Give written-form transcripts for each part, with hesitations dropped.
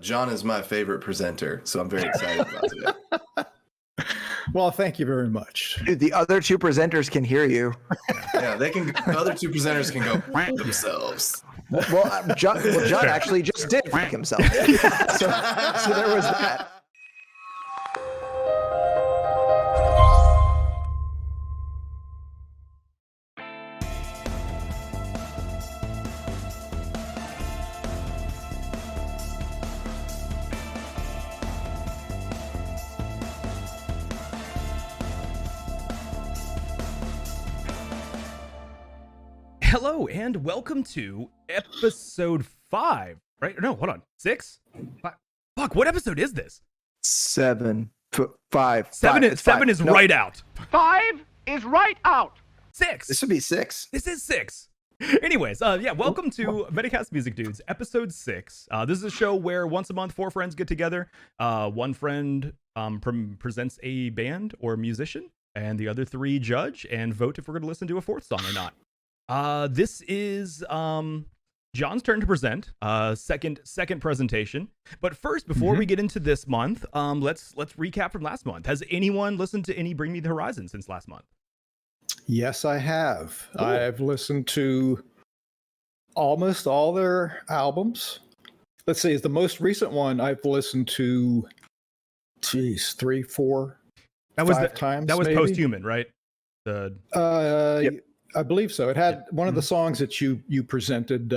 John is my favorite presenter, so I'm very excited about it. Well, thank you very much. Dude, the other two presenters can hear you. Yeah, they can. The other two presenters can go themselves. Well, John actually just did himself. So there was that. Hello and welcome to episode 5, right? No, hold on. 6? 5. Fuck, what episode is this? 7, 5. 7 is Nope. right out. 5 is right out. 6. This would be 6. This is 6. Anyways, welcome to Metacast Music Dudes, episode 6. This is a show where once a month 4 friends get together. One friend presents a band or musician, and the other 3 judge and vote if we're going to listen to a 4th song or not. This is John's turn to present. Second presentation. But first, before we get into this month, let's recap from last month. Has anyone listened to any Bring Me the Horizon since last month? Yes, I have. Cool. I've listened to almost all their albums. Let's see, the most recent one I've listened to, 3, 4, That was 5 times. That was maybe. Post-Human, right? Yep. I believe so. It had one of the songs that you presented.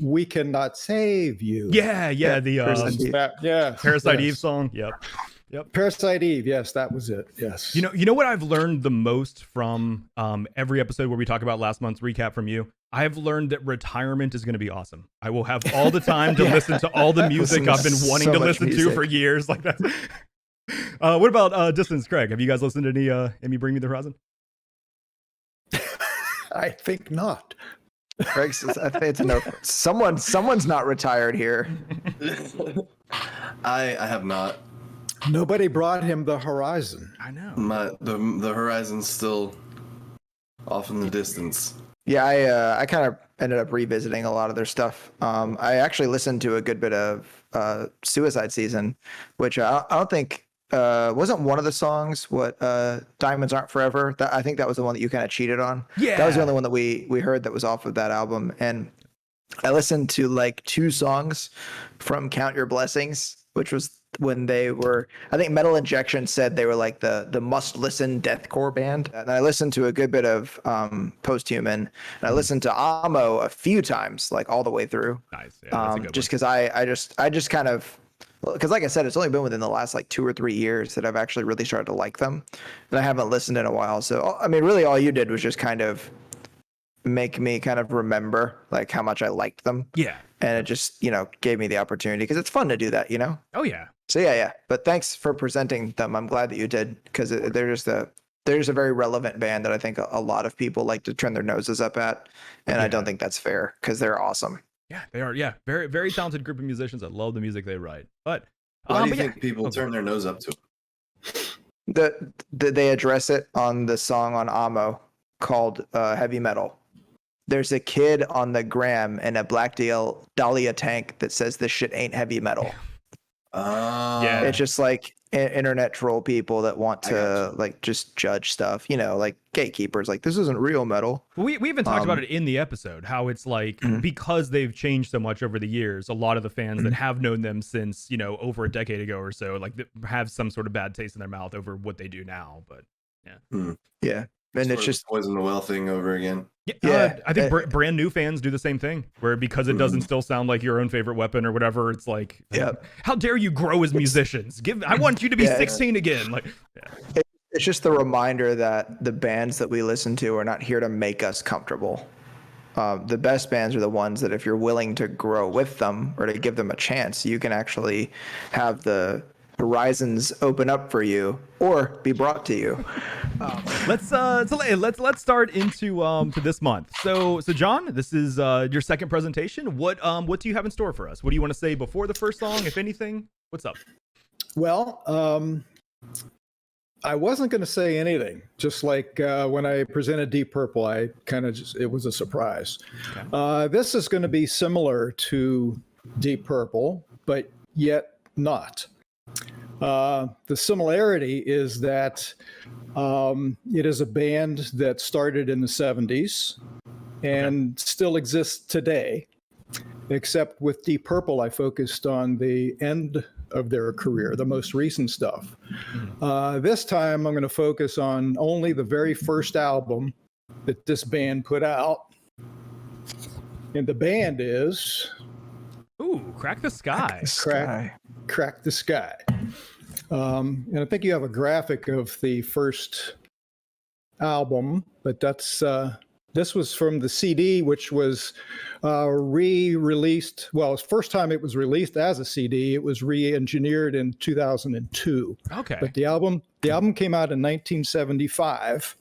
We Cannot Save You. Yeah. The Parasite Eve song. Yep. Parasite Eve. Yes, that was it. Yes. You know what I've learned the most from every episode where we talk about last month's recap from you? I have learned that retirement is going to be awesome. I will have all the time to listen to all the music I've been wanting to listen to for years. Like that. What about Distance, Craig? Have you guys listened to any Bring Me the Horizon? I think not. Craig says, I think it's a no. Someone's not retired here. I have not. Nobody brought him the Horizon. I know. The horizon's still off in the distance. Yeah, I kind of ended up revisiting a lot of their stuff. I actually listened to a good bit of Suicide Season, which I don't think wasn't one of the songs what Diamonds Aren't Forever. I think that was the one that you kind of cheated on. Yeah, that was the only one that we heard that was off of that album. And I listened to like 2 songs from Count Your Blessings, which was when they were, I think Metal Injection said they were like the must listen deathcore band. And I listened to a good bit of Post-Human, and I listened to Amo a few times, like all the way through. Nice. Yeah, that's a good just one. because I just kind of, because like I said, it's only been within the last like 2 or 3 years that I've actually really started to like them, and I haven't listened in a while. So I mean, really, all you did was just kind of make me kind of remember like how much I liked them. Yeah. And it just, gave me the opportunity, because it's fun to do that, Oh yeah. So yeah. But thanks for presenting them. I'm glad that you did, because they're just a very relevant band that I think a lot of people like to turn their noses up at, and I don't think that's fair, because they're awesome. Yeah, they are. Yeah, very, very talented group of musicians. I love the music they write. But Why do you think people turn their nose up to it? They address it on the song on Amo called Heavy Metal. There's a kid on the gram in a black Dahlia tank that says this shit ain't heavy metal. Yeah. It's just like internet troll people that want to like just judge stuff, like gatekeepers, like this isn't real metal. We even talked about it in the episode, how it's like, because they've changed so much over the years, a lot of the fans that have known them since, over a decade ago or so, like have some sort of bad taste in their mouth over what they do now. But Yeah. And it's just Poison the Well thing over again. Yeah, I think brand new fans do the same thing, where because it doesn't still sound like your own favorite weapon or whatever, it's like, how dare you grow as musicians? I want you to be 16 again. Like, it's just the reminder that the bands that we listen to are not here to make us comfortable. The best bands are the ones that if you're willing to grow with them or to give them a chance, you can actually have the horizons open up for you or be brought to you. Let's start into to this month. So John, this is your second presentation. What do you have in store for us? What do you want to say before the first song, if anything? What's up? Well, I wasn't going to say anything. Just like when I presented Deep Purple, I kind of it was a surprise. Okay. This is going to be similar to Deep Purple, but yet not. The similarity is that it is a band that started in the 70s and still exists today, except with Deep Purple, I focused on the end of their career, the most recent stuff. This time, I'm going to focus on only the very first album that this band put out. And the band is... Ooh, Crack the Sky. Crack the Sky. And I think you have a graphic of the first album, but that's this was from the CD, which was re-released. Well, it's the first time it was released as a CD. It was re-engineered in 2002. Okay. But the album came out in 1975.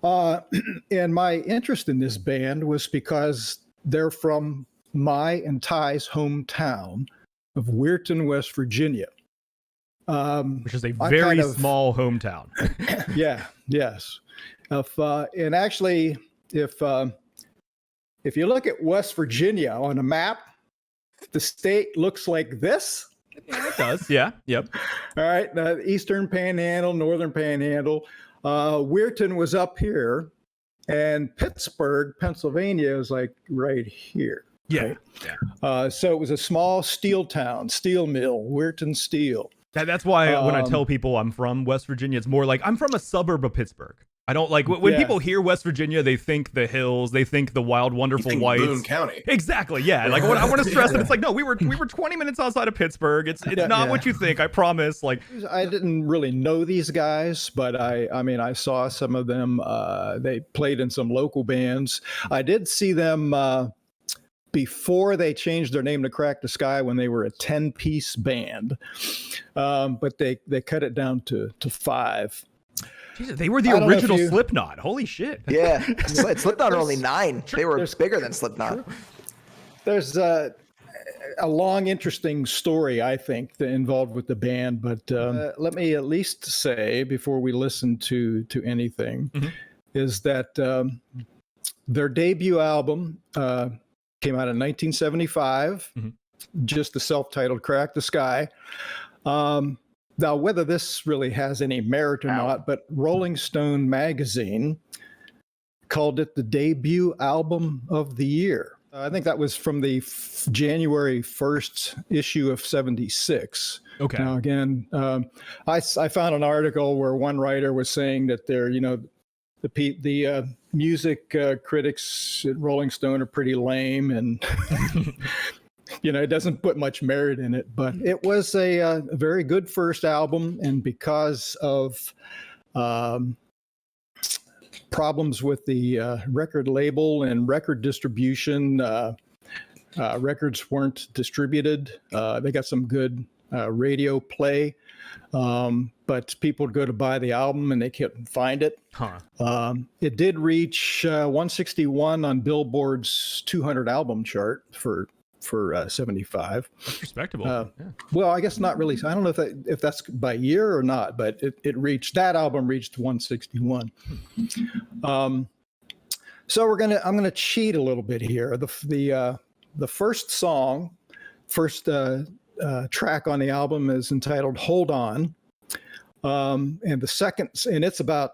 And my interest in this band was because they're from my and Ty's hometown of Weirton, West Virginia. Which is a very small hometown. Yes. And actually, if you look at West Virginia on a map, the state looks like this. Yeah, it does. Yeah. Yep. All right. The Eastern Panhandle, Northern Panhandle. Weirton was up here, and Pittsburgh, Pennsylvania, is like right here. Yeah. Right? Yeah. So it was a small steel town, steel mill, Weirton Steel. That's why when I tell people I'm from West Virginia, it's more like I'm from a suburb of Pittsburgh. I don't like when people hear West Virginia, they think the hills, they think the wild, wonderful whites. Boone County. Exactly. Yeah. Like I want to stress that it's like, no, we were 20 minutes outside of Pittsburgh. It's not what you think. I promise. Like I didn't really know these guys, but I mean, I saw some of them. They played in some local bands. I did see them before they changed their name to Crack the Sky when they were a 10-piece band. But they cut it down to 5. Jesus, they were the original Slipknot. Holy shit. Yeah. Slipknot are only 9. They were bigger than Slipknot. There's a long, interesting story, I think, that involved with the band. But let me at least say, before we listen to anything, is that their debut album came out in 1975, just the self-titled Crack the Sky. Now, whether this really has any merit or not, but Rolling Stone magazine called it the debut album of the year. I think that was from the January 1st issue of 76. Okay. Now, again, I found an article where one writer was saying that they're, the music critics at Rolling Stone are pretty lame, and it doesn't put much merit in it. But it was a very good first album, and because of problems with the record label and record distribution, records weren't distributed. They got some good radio play. But people would go to buy the album and they couldn't find it. It did reach 161 on Billboard's 200 album chart for 75. That's respectable. Well, I guess not really. I don't know if that's by year or not, but that album reached 161. So I'm gonna cheat a little bit here. The first song, track on the album is entitled "Hold On," and the second, and it's about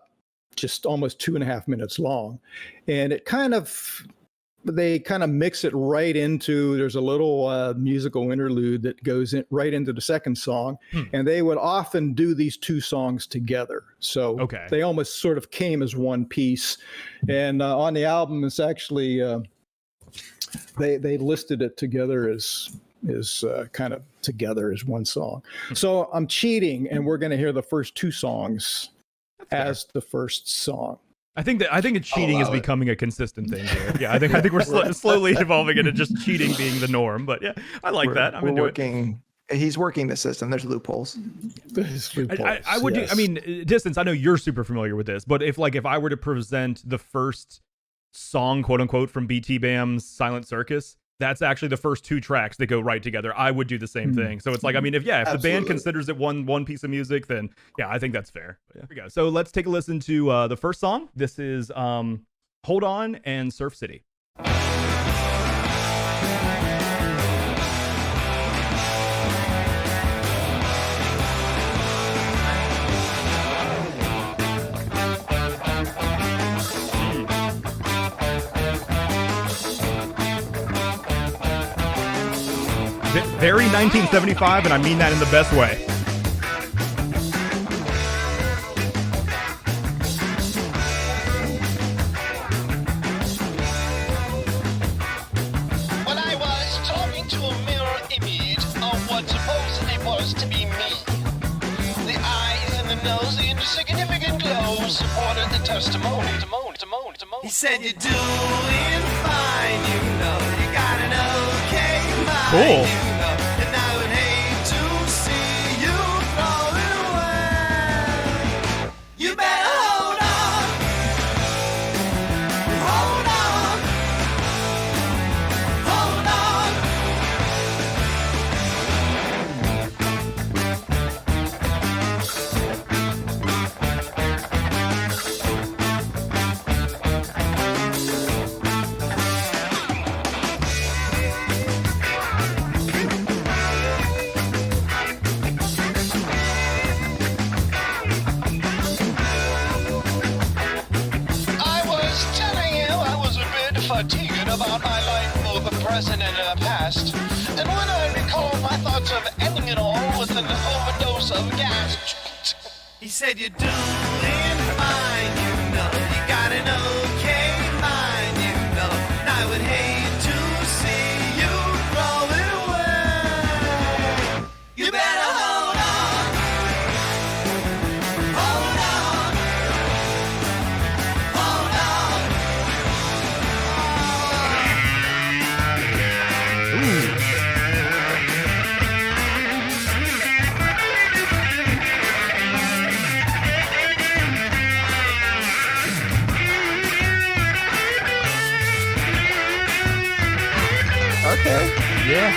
just almost 2.5 minutes long, and they kind of mix it right into. There's a little musical interlude that goes right into the second song, and they would often do these two songs together. So they almost sort of came as one piece, and on the album, it's actually they listed it together as kind of together as one song. So I'm cheating, and we're going to hear the first two songs as the first song. I think cheating is becoming a consistent thing here. Yeah, I think we're slowly evolving into just cheating being the norm. But yeah, I like that. I'm into it. He's working the system. There's loopholes. I would do. I mean, Distance. I know you're super familiar with this, but if I were to present the first song, quote unquote, from BT Bam's Silent Circus, that's actually the first two tracks that go right together. I would do the same thing. So it's like, I mean, if the band considers it one piece of music, then yeah, I think that's fair. But yeah. Here we go. So let's take a listen to the first song. This is Hold On and Surf City. Very 1975, and I mean that in the best way. When I was talking to a mirror image of what supposedly was to be me, the eyes and the nose, the insignificant glow supported the testimony. He said, "You're doing fine, you know. You got an okay mind, Cool. you know. And I would hate to see you throwing away. You better hold on. Hold on. Hold on." I was telling you I was a bit fatigued about my life, both the present and the past. And when I recalled my thoughts of ending it all with an overdose of gas, he said, "You're doing fine, you know. You got an okay mind, you know. And I would hate to see you throw it away. You better hold on. Hold on. Hold on. Okay. Yeah.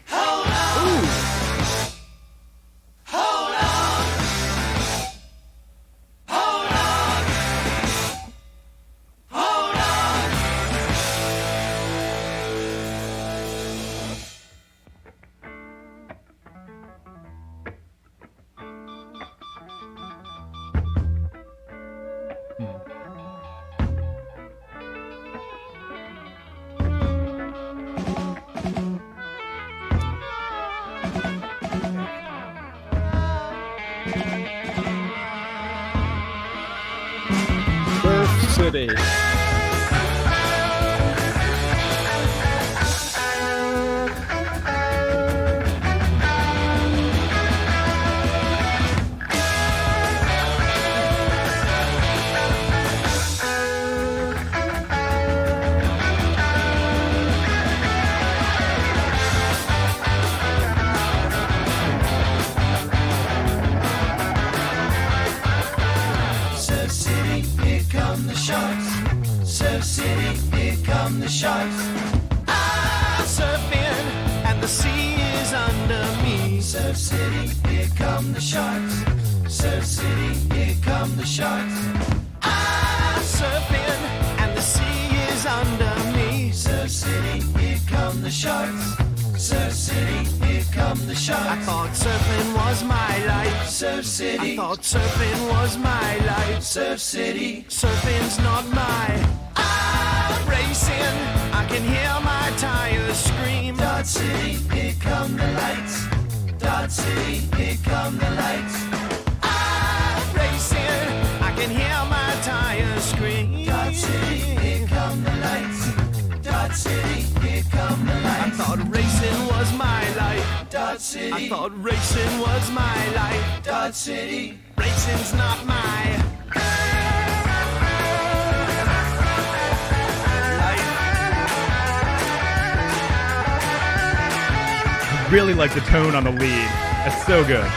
Hold on. Hold on. Hold on. Hold on. Surf City. Surf City, here come the sharks. Surf City, here come the sharks. I'm surfing and the sea is under me. Surf City, here come the sharks. Surf City, here come the sharks. I'm surfing and the sea is under me. Surf City, here come the sharks. Surf City, here come the sharks. I thought surfing was my life. Surf City. I thought surfing was my life. Surf City. Surfing's not my. I'm racing. I can hear my tires scream. Dot City, here come the lights. Dot City, here come the lights. I'm racing. I can hear my tires scream. Dot City, here come the lights. Dot City, here come the lights. I thought racing was my life. Dot City. I thought racing was my life. Dot City. Racing's not my Really like the tone on the lead. That's so good.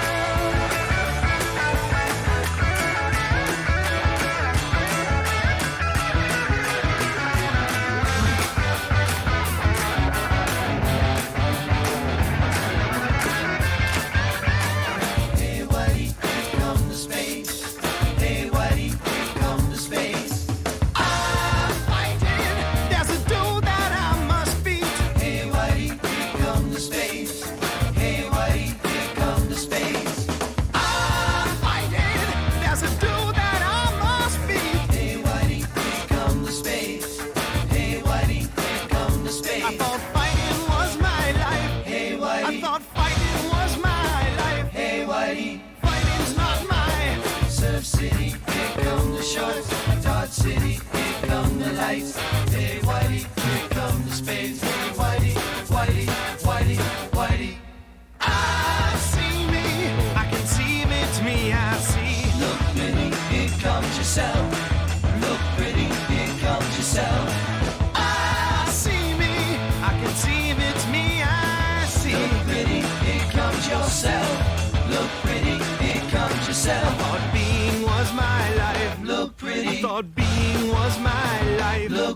Hey, Whitey, here come the space. Hey, Whitey, here come the space. I'm fighting. There's a dude that I must beat. Hey, Whitey, here come the space. Hey, Whitey, here come the space.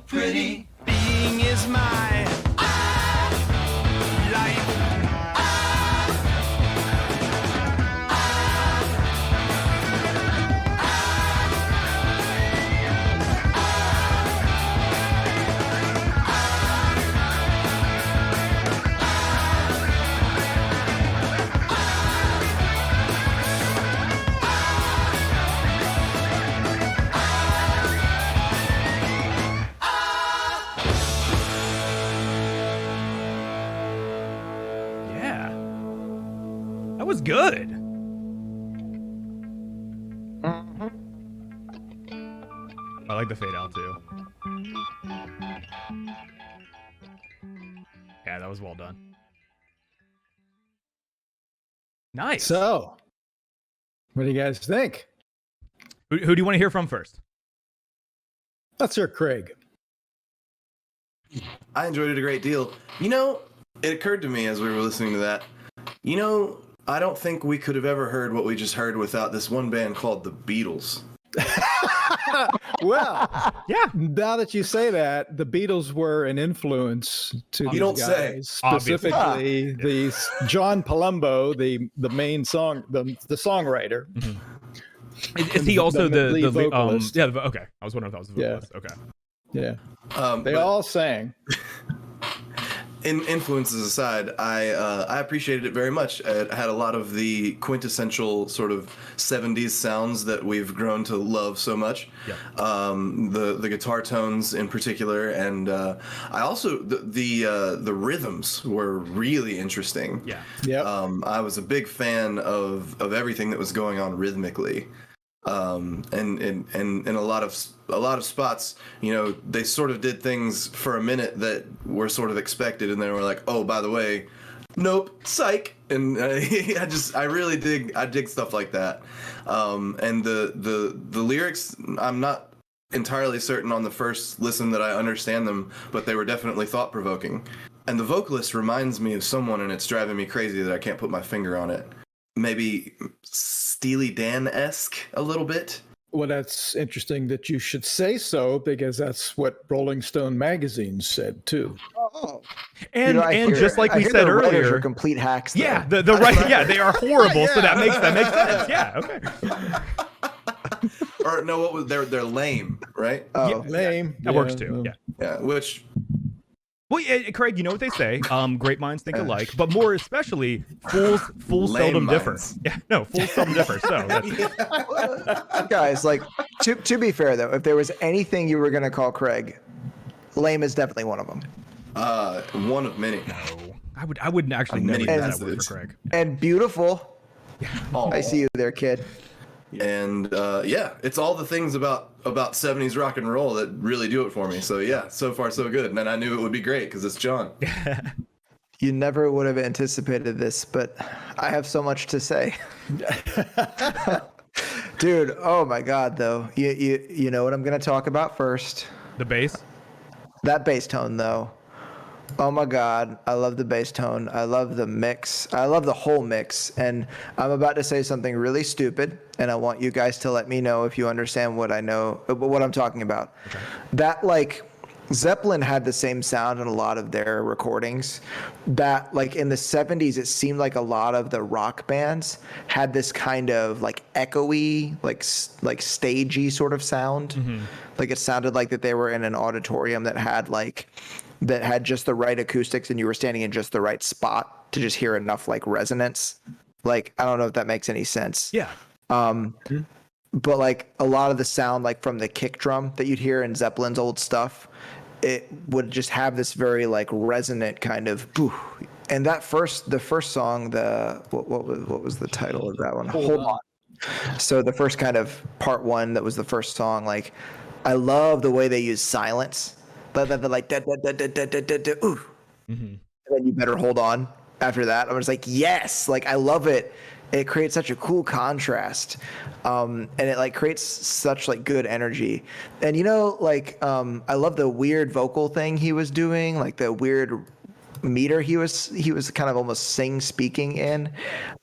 pretty. Being is my life. Yeah. That was good. I like the fade out too. Yeah, that was well done. Nice. So, what do you guys think? Who do you want to hear from first? Let's hear Craig. I enjoyed it a great deal. It occurred to me as we were listening to that. I don't think we could have ever heard what we just heard without this one band called the Beatles. Well, Yeah. now that you say that, the Beatles were an influence to You these don't say. guys. Specifically, the John Palumbo, the main song, the songwriter. Is he also the lead vocalist. yeah, okay. I was wondering if that was the Yeah. vocalist. Okay. Yeah, they But all sang. influences aside, I appreciated it very much. It had a lot of the quintessential sort of 70s sounds that we've grown to love so much. Yeah. The guitar tones in particular, and I also the rhythms were really interesting. Yeah. Yep. I was a big fan of everything that was going on rhythmically. And in a lot of spots, they sort of did things for a minute that were sort of expected, and then were like, oh, by the way, nope, psych. And I really dig stuff like that. And the lyrics, I'm not entirely certain on the first listen that I understand them, but they were definitely thought provoking. And the vocalist reminds me of someone, and it's driving me crazy that I can't put my finger on it. Maybe Steely Dan-esque a little bit. Well, that's interesting that you should say so, because that's what Rolling Stone magazine said too. Oh. And just like we said the writers earlier, are complete hacks. Though. yeah, the right, yeah, they are horrible. So that makes sense. Yeah, okay. Or no, what was they're lame, right? Oh, Lame. That works too. Yeah. Yeah, which Well, yeah, Craig, you know what they say? Great minds think alike, but more especially, fools Lame seldom differ. minds. Yeah, no, fools seldom differ. So that's, guys, like to be fair though, if there was anything you were gonna call Craig, lame is definitely one of them. one of many. no, I wouldn't actually never Many use that word passages. for Craig. And beautiful. Oh. I see you there, kid. And yeah, it's all the things about 70s rock and roll that really do it for me. So yeah, so far so good. And then I knew it would be great because it's John. You never would have anticipated this, but I have so much to say. Dude, oh my God, though. You know what I'm going to talk about first? The bass. That bass tone, though. Oh my God, I love the bass tone. I love the mix. I love the whole mix. And I'm about to say something really stupid, and I want you guys to let me know if you understand what I'm talking about. Okay. That, like, Zeppelin had the same sound in a lot of their recordings. That, like, in the 70s, it seemed like a lot of the rock bands had this kind of, like, echoey, like stagey sort of sound. Mm-hmm. Like, it sounded like that they were in an auditorium that had just the right acoustics, and you were standing in just the right spot to just hear enough like resonance. Like, I don't know if that makes any sense. Yeah. But like a lot of the sound, like from the kick drum that you'd hear in Zeppelin's old stuff, it would just have this very like resonant kind of boo. And the first song, what was the title of that one? Hold on. So the first kind of part one, that was the first song. Like, I love the way they use silence. But then they're like da da da da da da da da ooh. Mm-hmm. And then you better hold on after that. I'm just like, yes, like I love it. It creates such a cool contrast. And it like creates such like good energy. And like I love the weird vocal thing he was doing, like the weird meter he was kind of almost speaking in.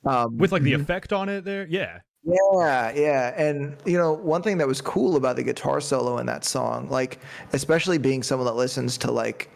With like the effect on it there. Yeah. Yeah. And, you know, one thing that was cool about the guitar solo in that song, like, especially being someone that listens to like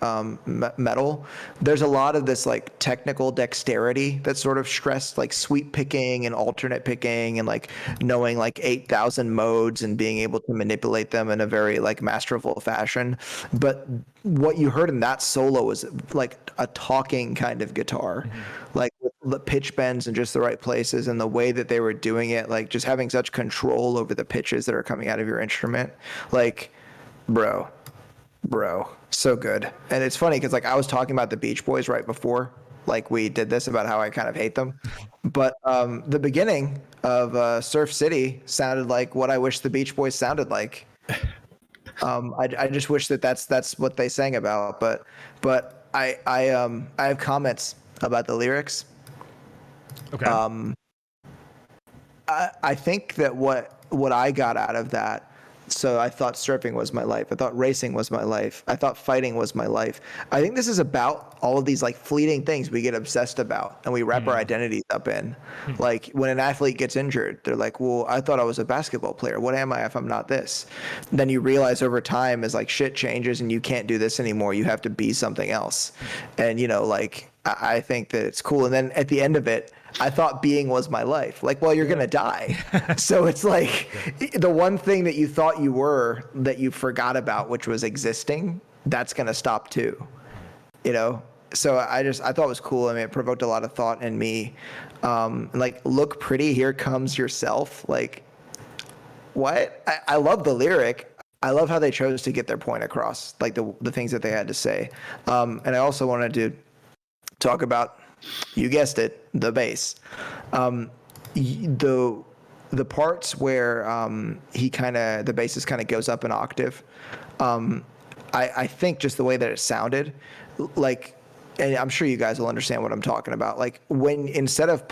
metal, there's a lot of this like technical dexterity that's sort of stressed, like sweep picking and alternate picking and like knowing like 8,000 modes and being able to manipulate them in a very like masterful fashion. But what you heard in that solo was like a talking kind of guitar, like with the pitch bends in just the right places and the way that they were doing it, like just having such control over the pitches that are coming out of your instrument. Like, bro, so good. And it's funny because like I was talking about the Beach Boys right before like we did this about how I kind of hate them, but the beginning of Surf City sounded like what I wish the Beach Boys sounded like. I just wish that that's what they sang about, but I have comments about the lyrics. Okay. I think that what I got out of that, so I thought surfing was my life. I thought racing was my life. I thought fighting was my life. I think this is about all of these like fleeting things we get obsessed about and we wrap our identities up in. Like when an athlete gets injured, they're like, well, I thought I was a basketball player. What am I if I'm not this? Then you realize over time as like shit changes and you can't do this anymore, you have to be something else. And, you know, like I think that it's cool. And then at the end of it, I thought being was my life. Like, well, you're going to die. So it's like the one thing that you thought you were that you forgot about, which was existing, that's going to stop too, you know? So I thought it was cool. I mean, it provoked a lot of thought in me. Like, look pretty, here comes yourself. Like, what? I love the lyric. I love how they chose to get their point across, like the things that they had to say. And I also wanted to talk about, you guessed it, the bass. The parts where the bassist kind of goes up an octave. I think just the way that it sounded, like, and I'm sure you guys will understand what I'm talking about. Like when instead of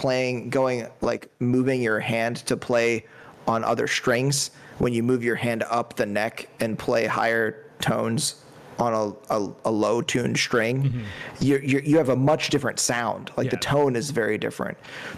moving your hand to play on other strings, when you move your hand up the neck and play higher tones on a low tuned string, you have a much different sound. Like the tone is very different.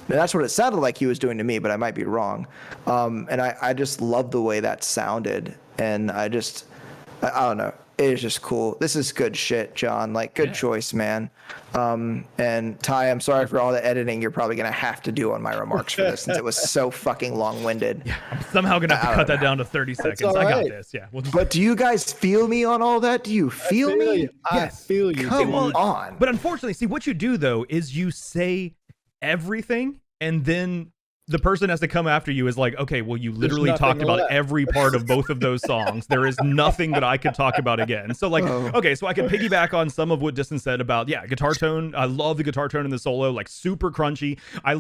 And that's what it sounded like he was doing to me, but I might be wrong. And I just love the way that sounded. And I don't know. It is just cool. This is good shit, John. Like, good choice, man. And Ty, I'm sorry for all the editing you're probably going to have to do on my remarks for this, since it was so fucking long-winded. Yeah, I'm somehow going to have to cut that down to 30 seconds. I got this. Yeah. But do you guys feel me on all that? Do you feel me? I feel you. Come on. But unfortunately, see, what you do, though, is you say everything, and then the person has to come after you is like, okay, well, you literally talked about every part of both of those songs. There is nothing that I could talk about again. So like, okay, so I can piggyback on some of what Distant said about, guitar tone. I love the guitar tone in the solo, like super crunchy. I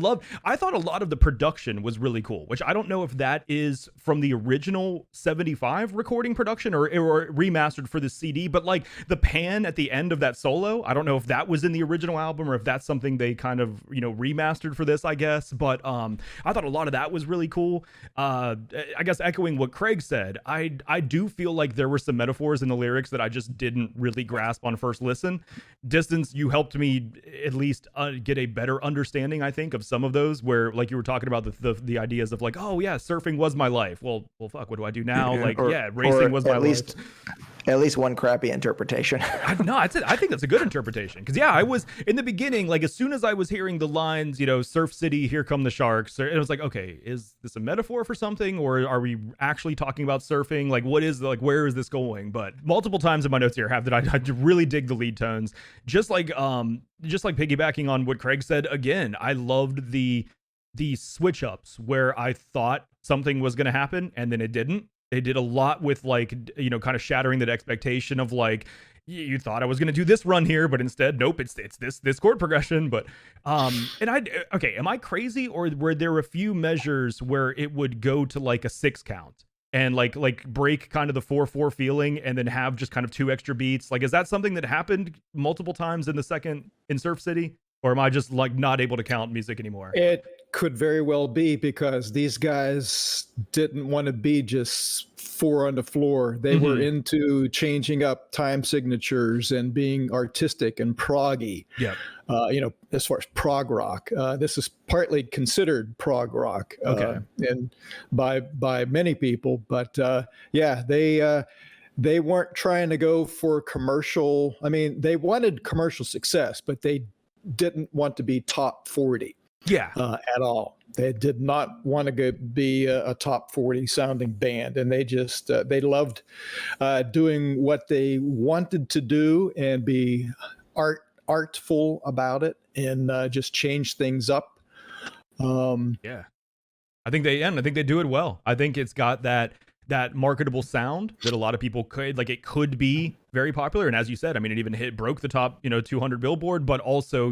thought a lot of the production was really cool, which I don't know if that is from the original 75 recording production or remastered for the CD, but like the pan at the end of that solo, I don't know if that was in the original album or if that's something they kind of, remastered for this, I guess. But, I thought a lot of that was really cool. I guess echoing what Craig said, I do feel like there were some metaphors in the lyrics that I just didn't really grasp on first listen. Distance, you helped me at least get a better understanding, I think, of some of those where, like you were talking about the ideas of like, oh yeah, surfing was my life. Well, fuck, what do I do now? Like, racing was my life. At least one crappy interpretation. I think that's a good interpretation. Because, I was, in the beginning, like, as soon as I was hearing the lines, Surf City, here come the sharks, it was like, okay, is this a metaphor for something? Or are we actually talking about surfing? Like, where is this going? But multiple times in my notes here have that I really dig the lead tones. Just like piggybacking on what Craig said, again, I loved the switch ups where I thought something was going to happen and then it didn't. They did a lot with like, kind of shattering that expectation of like, you thought I was going to do this run here, but instead, nope, it's this chord progression. But, am I crazy, or were there a few measures where it would go to like a 6 count and like break kind of the 4/4 feeling and then have just kind of 2 extra beats? Like, is that something that happened multiple times in Surf City? Or am I just like not able to count music anymore? It could very well be because these guys didn't want to be just four on the floor. They were into changing up time signatures and being artistic and proggy. Yeah. As far as prog rock, this is partly considered prog rock, and by many people. But they weren't trying to go for commercial. I mean, they wanted commercial success, but they didn't want to be top 40. Yeah. At all. They did not want to be a top 40 sounding band, and they just they loved doing what they wanted to do and be artful about it, and just change things up. Yeah, I think they do it well. I think it's got that marketable sound that a lot of people it could be very popular. And as you said, I mean, it even broke the top 200 Billboard, but also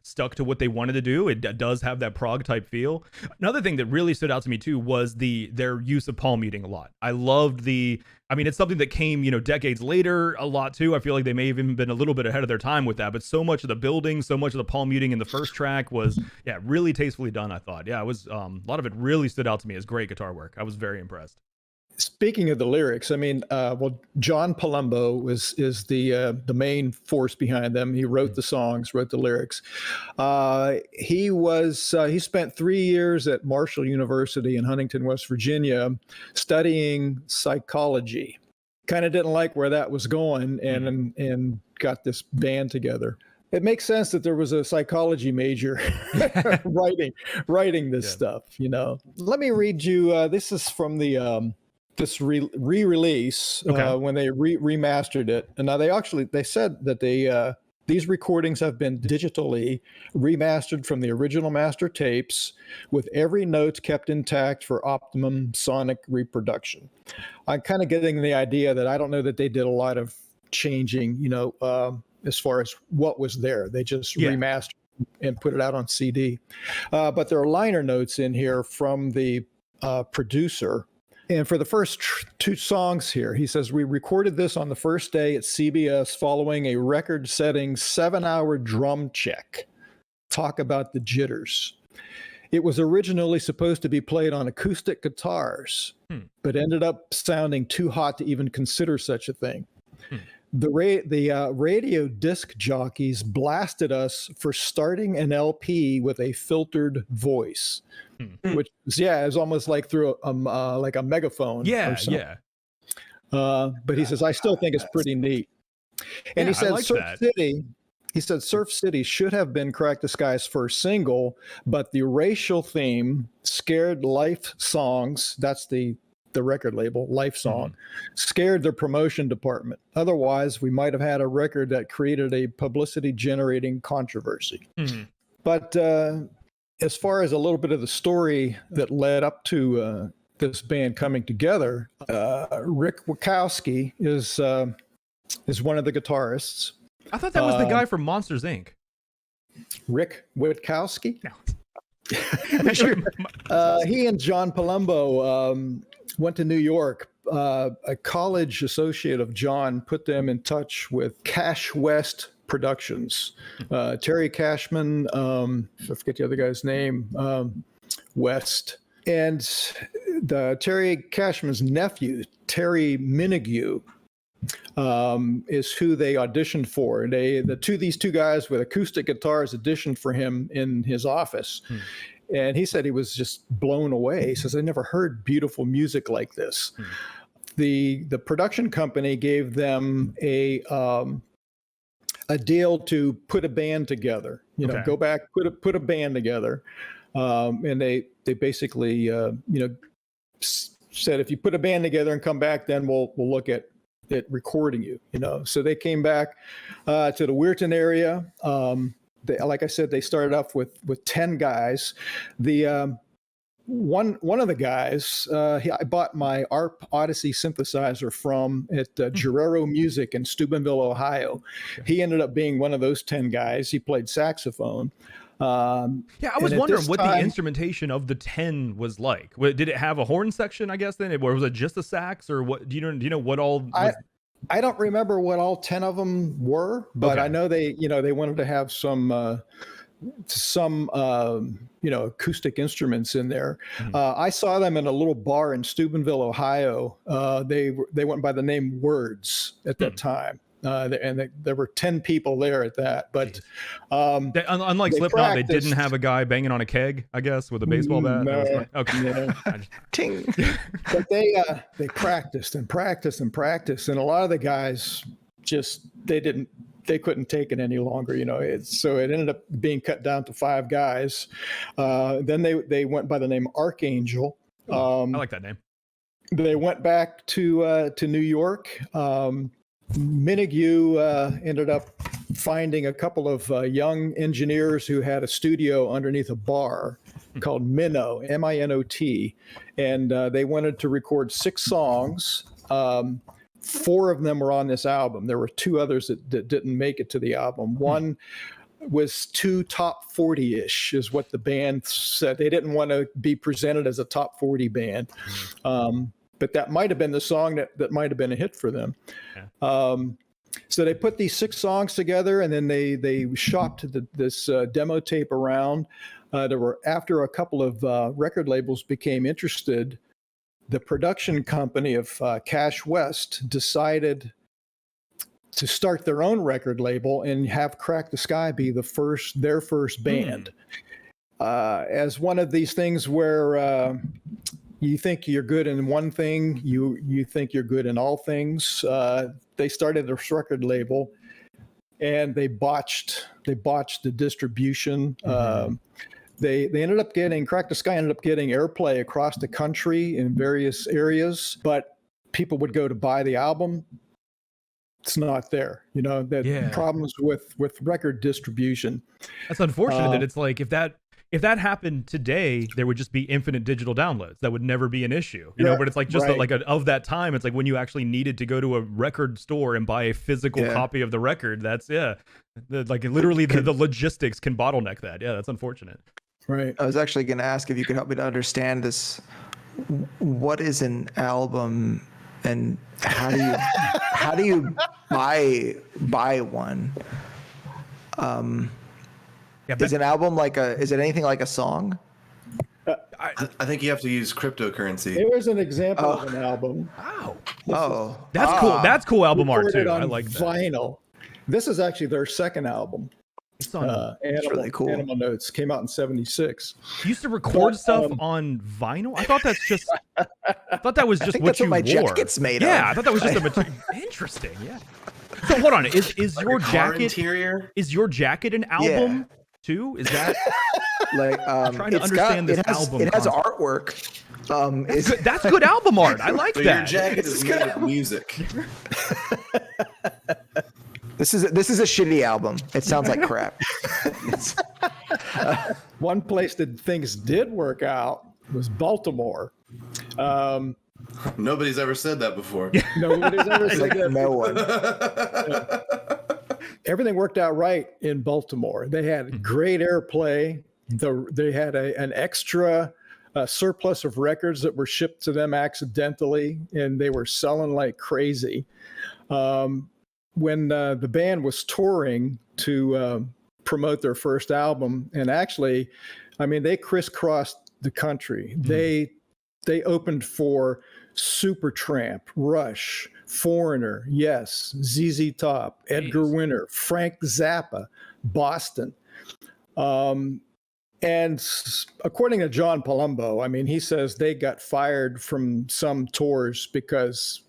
stuck to what they wanted to do. It does have that prog type feel. Another thing that really stood out to me too was their use of palm muting a lot. I loved it's something that came, decades later a lot too. I feel like they may have even been a little bit ahead of their time with that, but so much of the building, so much of the palm muting in the first track was, really tastefully done, I thought. Yeah, it was, a lot of it really stood out to me as great guitar work. I was very impressed. Speaking of the lyrics, I mean, John Palumbo is the main force behind them. He wrote the songs, wrote the lyrics. He spent 3 years at Marshall University in Huntington, West Virginia, studying psychology. Kind of didn't like where that was going, and got this band together. It makes sense that there was a psychology major writing this stuff. Let me read you. This is from the. This re-release when they remastered it. And now they said that these recordings have been digitally remastered from the original master tapes with every note kept intact for optimum sonic reproduction. I'm kind of getting the idea that I don't know that they did a lot of changing, as far as what was there. They just remastered and put it out on CD. But there are liner notes in here from the producer. And for the first two songs here, he says, "We recorded this on the first day at CBS following a record-setting 7-hour drum check. Talk about the jitters. It was originally supposed to be played on acoustic guitars, but ended up sounding too hot to even consider such a thing. The radio disc jockeys blasted us for starting an LP with a filtered voice." Which is almost like through like a megaphone. But he says, I still think it's pretty neat. And he said, Surf City should have been Crack the Sky's first single, but the racial theme, Scared Life Songs, that's the record label, Life Song, scared the promotion department. Otherwise, we might have had a record that created a publicity generating controversy. But as far as a little bit of the story that led up to this band coming together, Rick Wachowski is one of the guitarists. I thought that was the guy from Monsters, Inc. Rick Witkowski? No. Sure. He and John Palumbo went to New York. A college associate of John put them in touch with Cash West Productions. Terry Cashman, I forget the other guy's name, West. And Terry Cashman's nephew, Terry Minigue, is who they auditioned for. And these two guys with acoustic guitars auditioned for him in his office. And he said he was just blown away. He says, I never heard beautiful music like this. The production company gave them a deal to put a band together, go back, put a band together. And they basically, said, if you put a band together and come back, then we'll look at recording you, So they came back to the Weirton area. Like I said, they started off with 10 guys. The one of the guys I bought my ARP Odyssey synthesizer from at Guerrero Music in Steubenville, Ohio. He ended up being one of those 10 guys. He played saxophone. I was wondering what the instrumentation of the 10 was like. Did it have a horn section, I guess, then? Or was it just a sax? Or what? Do you know what all was? I don't remember what all 10 of them were, but I know they wanted to have some some acoustic instruments in there. I saw them in a little bar in Steubenville, Ohio. They went by the name Words at that time. There were 10 people there at that, but unlike Slipknot, they didn't have a guy banging on a keg, I guess, with a baseball bat. No, okay. No. Ting. But they practiced and practiced and practiced, and a lot of the guys just they couldn't take it any longer. So it ended up being cut down to 5 guys. Then they went by the name Archangel. I like that name. They went back to New York. Minigue ended up finding a couple of young engineers who had a studio underneath a bar called Minot, M-I-N-O-T, and they wanted to record 6 songs. 4 of them were on this album. There were 2 others that didn't make it to the album. One was too top 40-ish, is what the band said. They didn't want to be presented as a top 40 band. But that might have been the song that might have been a hit for them. Yeah. So they put these 6 songs together, and then they shopped this demo tape around. After a couple of record labels became interested, the production company of Cash West decided to start their own record label and have Crack the Sky be their first band. As one of these things where you think you're good in one thing, you think you're good in all things. They started this record label, and they botched the distribution. They ended up getting Crack the Sky ended up getting airplay across the country in various areas, but people would go to buy the album. It's not there. Problems with record distribution. That's unfortunate that it's like if that happened today, there would just be infinite digital downloads. That would never be an issue, but it's like just of that time. It's like when you actually needed to go to a record store and buy a physical copy of the record. That's literally the logistics can bottleneck that. Yeah, that's unfortunate. Right. I was actually going to ask if you could help me to understand this. What is an album, and how do you buy one? Is an album is it anything like a song? I think you have to use cryptocurrency. Here's an example of an album. Wow. That's cool. That's cool album art too. I like that. Vinyl. This is actually their second album. It's on, it's really cool. Animal Notes came out in '76. You used to record stuff on vinyl? I thought that was just what that's you what my wore. jacket's made Yeah, of. I thought that was just a material. Interesting. Yeah. So hold on. Is your jacket interior? Is your jacket an album too? Is that I'm trying to understand this album? It has artwork. That's good album art. I like So that. your jacket is made of music. This is a shitty album. It sounds like crap. One place that things did work out was Baltimore. Nobody's ever said that before. Nobody's ever said that. No one. Everything worked out right in Baltimore. They had great airplay. They had an extra surplus of records that were shipped to them accidentally, and they were selling like crazy. When the band was touring to promote their first album, and actually, they crisscrossed the country. They opened for Supertramp, Rush, Foreigner, Yes, ZZ Top, Edgar Winter, Frank Zappa, Boston. And according to John Palumbo, he says they got fired from some tours because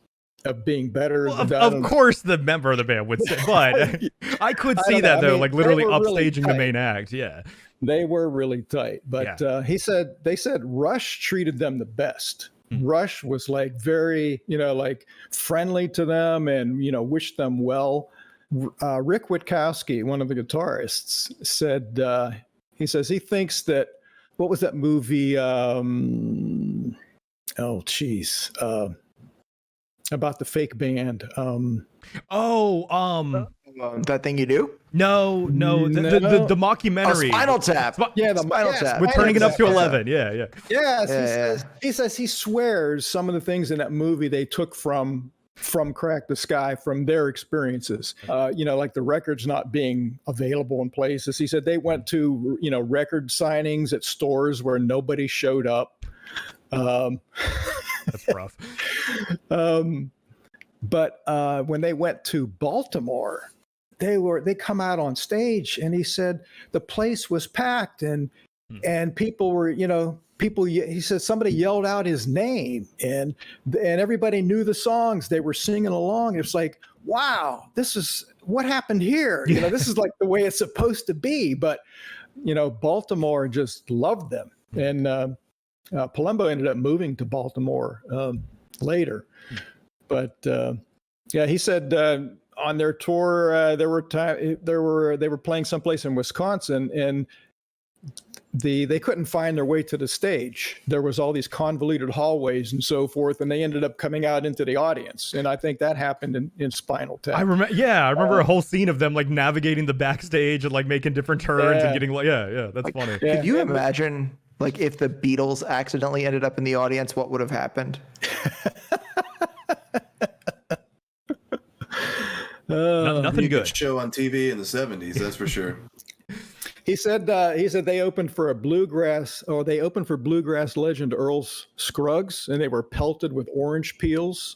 of being better. Of course, the member of the band would say, but I could see that though, literally upstaging the main act. Yeah, they were really tight. But they said Rush treated them the best. Rush was very, friendly to them and, wished them well. Rick Witkowski, one of the guitarists, said, he says he thinks that, what was that movie? About the fake band. That Thing You Do? No, the mockumentary. Spinal Tap. Spinal Tap. We're turning it up to 11. Yeah. Yes, he says he swears some of the things in that movie they took from from Crack the Sky from their experiences. Like the records not being available in places. He said they went to, record signings at stores where nobody showed up. That's rough. But when they went to Baltimore, they come out on stage, and he said the place was packed, and people were, he said somebody yelled out his name, and everybody knew the songs. They were singing along. It's like, wow, this is what happened here. This is like the way it's supposed to be. But Baltimore just loved them, and Palumbo ended up moving to Baltimore later. But he said on their tour they were playing someplace in Wisconsin, and they couldn't find their way to the stage. There was all these convoluted hallways and so forth, and they ended up coming out into the audience. And I think that happened in Spinal Tap. I remember a whole scene of them like navigating the backstage and like making different turns and getting that's funny. Yeah. Could you imagine like if the Beatles accidentally ended up in the audience, what would have happened? Nothing good. Show on TV in the 70s, that's for sure. He said they opened for bluegrass legend Earl Scruggs, and they were pelted with orange peels.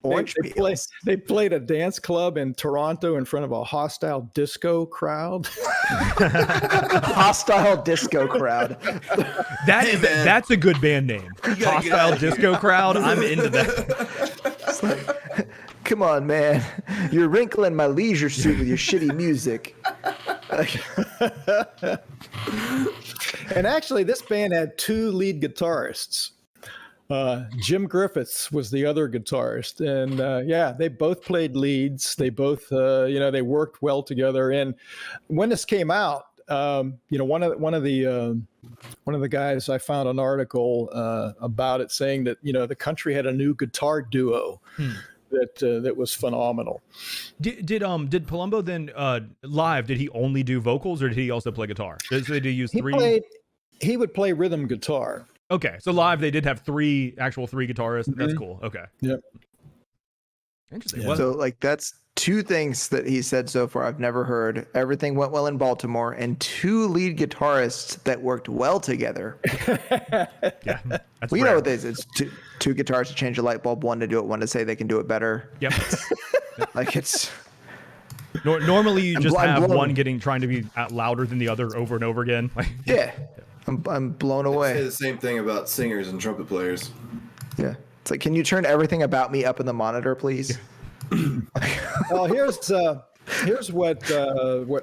They played a dance club in Toronto in front of a hostile disco crowd. Hostile disco crowd. That's a good band name. Hostile disco crowd. I'm into that. Come on, man. You're wrinkling my leisure suit with your shitty music. And actually, this band had two lead guitarists. Jim Griffiths was the other guitarist, and they both played leads. They both, they worked well together. And when this came out, one of the guys, I found an article about it saying that the country had a new guitar duo. That was phenomenal. Did Palumbo then live? Did he only do vocals, or did he also play guitar? Did he use three? He would play rhythm guitar. Okay, so live they did have three guitarists. Mm-hmm. That's cool. Okay. Yep. Interesting. Yeah. So that's two things that he said so far I've never heard. Everything went well in Baltimore, and two lead guitarists that worked well together. Yeah, that's well, you know what this is. It's two guitars to change a light bulb, one to do it, one to say they can do it better. Yep. Like it's... Normally you just have one trying to be louder than the other over and over again. Yeah. I'm blown away. I say the same thing about singers and trumpet players. Yeah. It's like, can you turn everything about me up in the monitor, please? Well, here's what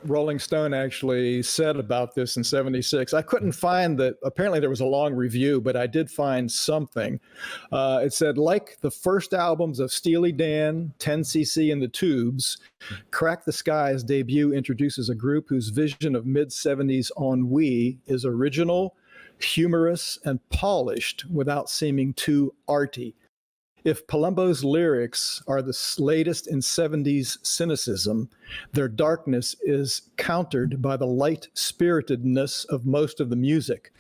Rolling Stone actually said about this in '76. I couldn't find that. Apparently, there was a long review, but I did find something. It said, like the first albums of Steely Dan, 10cc, and the Tubes, Crack the Sky's debut introduces a group whose vision of mid-'70s ennui is original, humorous, and polished without seeming too arty. If Palumbo's lyrics are the latest in 70s cynicism, their darkness is countered by the light-spiritedness of most of the music.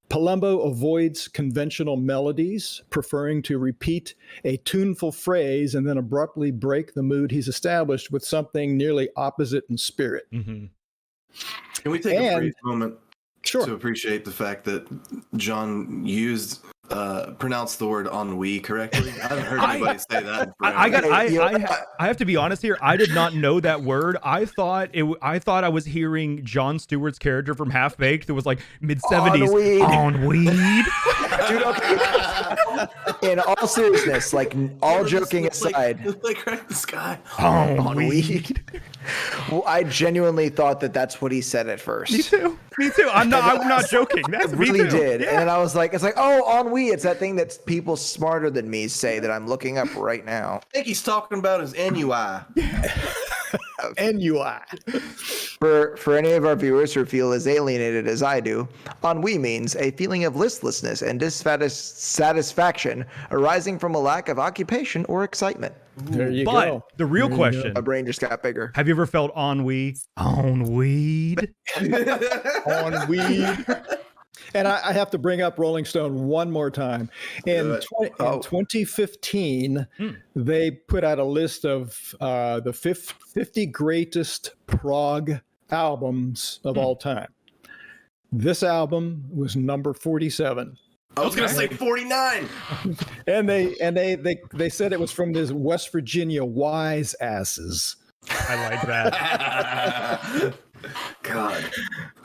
Palumbo avoids conventional melodies, preferring to repeat a tuneful phrase and then abruptly break the mood he's established with something nearly opposite in spirit. Mm-hmm. Can we take a brief moment to appreciate the fact that John pronounced the word ennui correctly? I haven't heard anybody say that in forever. I have to be honest here. I did not know that word. I thought I was hearing Jon Stewart's character from Half Baked that was like mid-'70s on weed. Dude, okay. In all seriousness, like all joking aside, like Crack the Sky on weed. Well, I genuinely thought that that's what he said at first. Me too. I'm not joking. That's I really me too. did. Yeah. And then I was like, it's like, oh, ennui. It's that thing that people smarter than me say that I'm looking up right now. I think he's talking about his ennui. Ennui. For any of our viewers who feel as alienated as I do, ennui means a feeling of listlessness and dissatisfaction arising from a lack of occupation or excitement. There you but go. the real question: my brain just got bigger. have you ever felt ennui on weed? On weed. And I have to bring up Rolling Stone one more time. In 2015, they put out a list of the 50 greatest prog albums of all time. This album was number 47. I was gonna say 49. And they said it was from this West Virginia wise asses. I like that. God,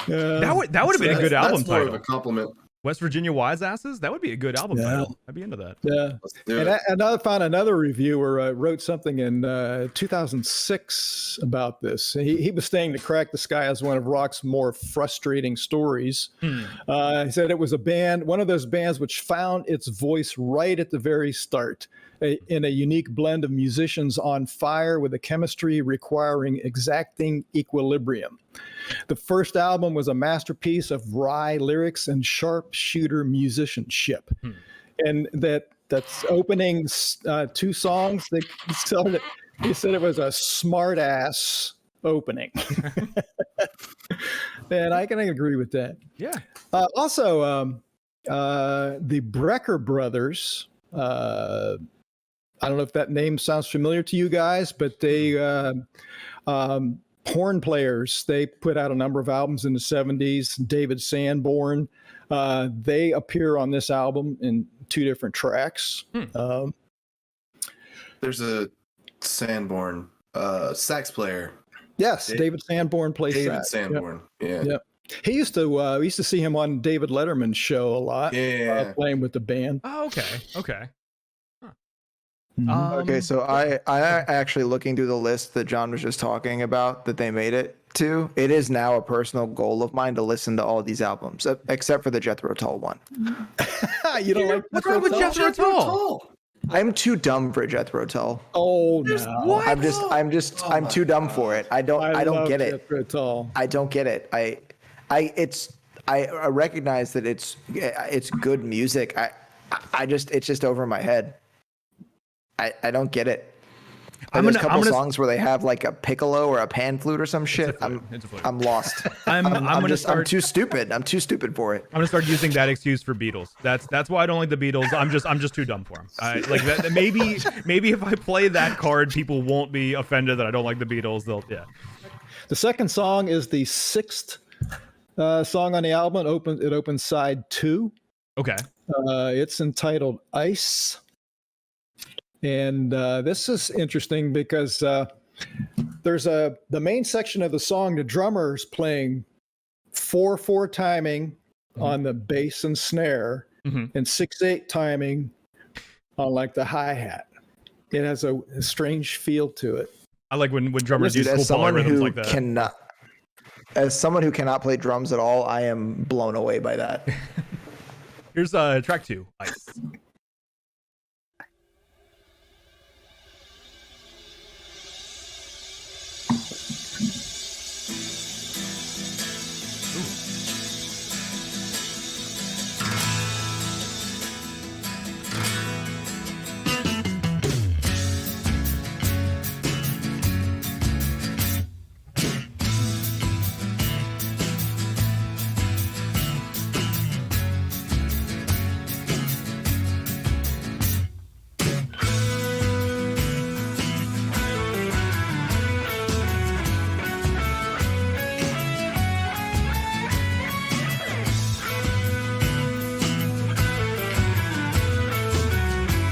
that would have been a good album that's more title. of a compliment. West Virginia Wise Asses? That would be a good album title. I'd be into that. Yeah. Let's do And it. I found another reviewer wrote something in 2006 about this. He was saying that Crack the Sky is one of rock's more frustrating stories. He said it was one of those bands which found its voice right at the very start, in a unique blend of musicians on fire with a chemistry requiring exacting equilibrium. The first album was a masterpiece of wry lyrics and sharpshooter musicianship. And that's opening 2 songs. He said it was a smart ass opening. And I can agree with that. Yeah. Also, the Brecker brothers, I don't know if that name sounds familiar to you guys, but they horn players. They put out a number of albums in the 70s. David Sanborn. They appear on this album in 2 different tracks. There's a Sanborn sax player. Yes, David Sanborn plays David sax. Sanborn. Yeah. Yep. He used to. We used to see him on David Letterman's show a lot. Yeah. Playing with the band. Oh, okay. Okay, so I actually looking through the list that John was just talking about that they made it to. It is now a personal goal of mine to listen to all these albums, except for the Jethro Tull one. You don't like What's wrong with Jethro Tull? I'm too dumb for Jethro Tull. Oh no! What? I'm too dumb for it. I don't love get it. Jethro Tull. I don't get it. I recognize that it's good music. It's just over my head. I don't get it. There's a couple songs where they have like a piccolo or a pan flute or some shit. It's a flute. I'm lost. I'm too stupid. I'm too stupid for it. I'm gonna start using that excuse for Beatles. That's why I don't like the Beatles. I'm just too dumb for them. Like that. Maybe if I play that card, people won't be offended that I don't like the Beatles. The second song is the 6th song on the album. It opens side 2. Okay. It's entitled Ice. And this is interesting because there's the main section of the song, the drummer's playing 4/4 timing on the bass and snare and 6/8 timing on like the hi-hat. It has a strange feel to it. I like when drummers use As cool someone polyrhythms who like that. As someone who cannot play drums at all, I am blown away by that. Here's track 2, Ice.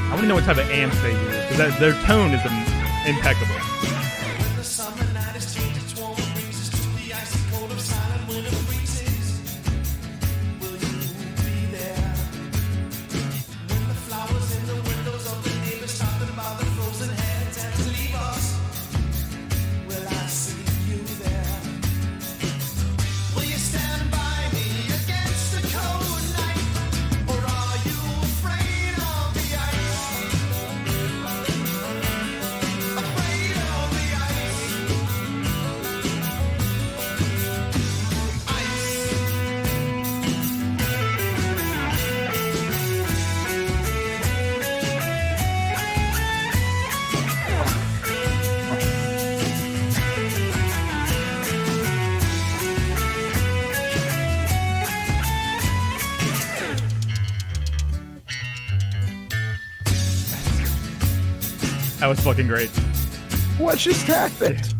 I don't know what type of amps they use because their tone is impeccable. When the summer night is changed, it's warm breezes to the icy cold of silent winter freezes. Will you be there? When the flowers in the windows of the neighbors talking about the frozen heads and to leave us, will I see you there? Will you stand by me against the cold night, or are you afraid of the ice? Afraid of That was fucking great. What just happened?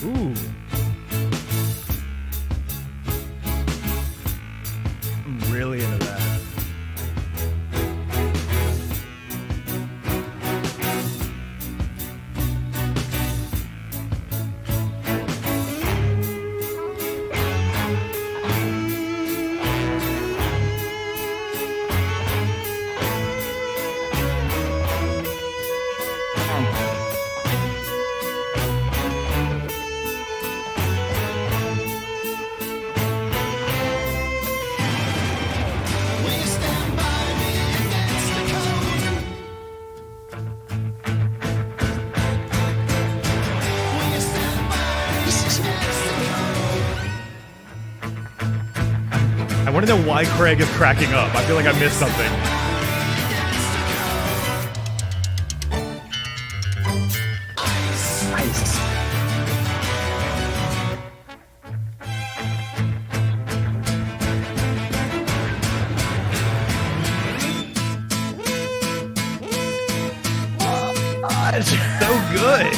Ooh. I'm really into that. I want to know why Craig is cracking up. I feel like I missed something. Nice. So good.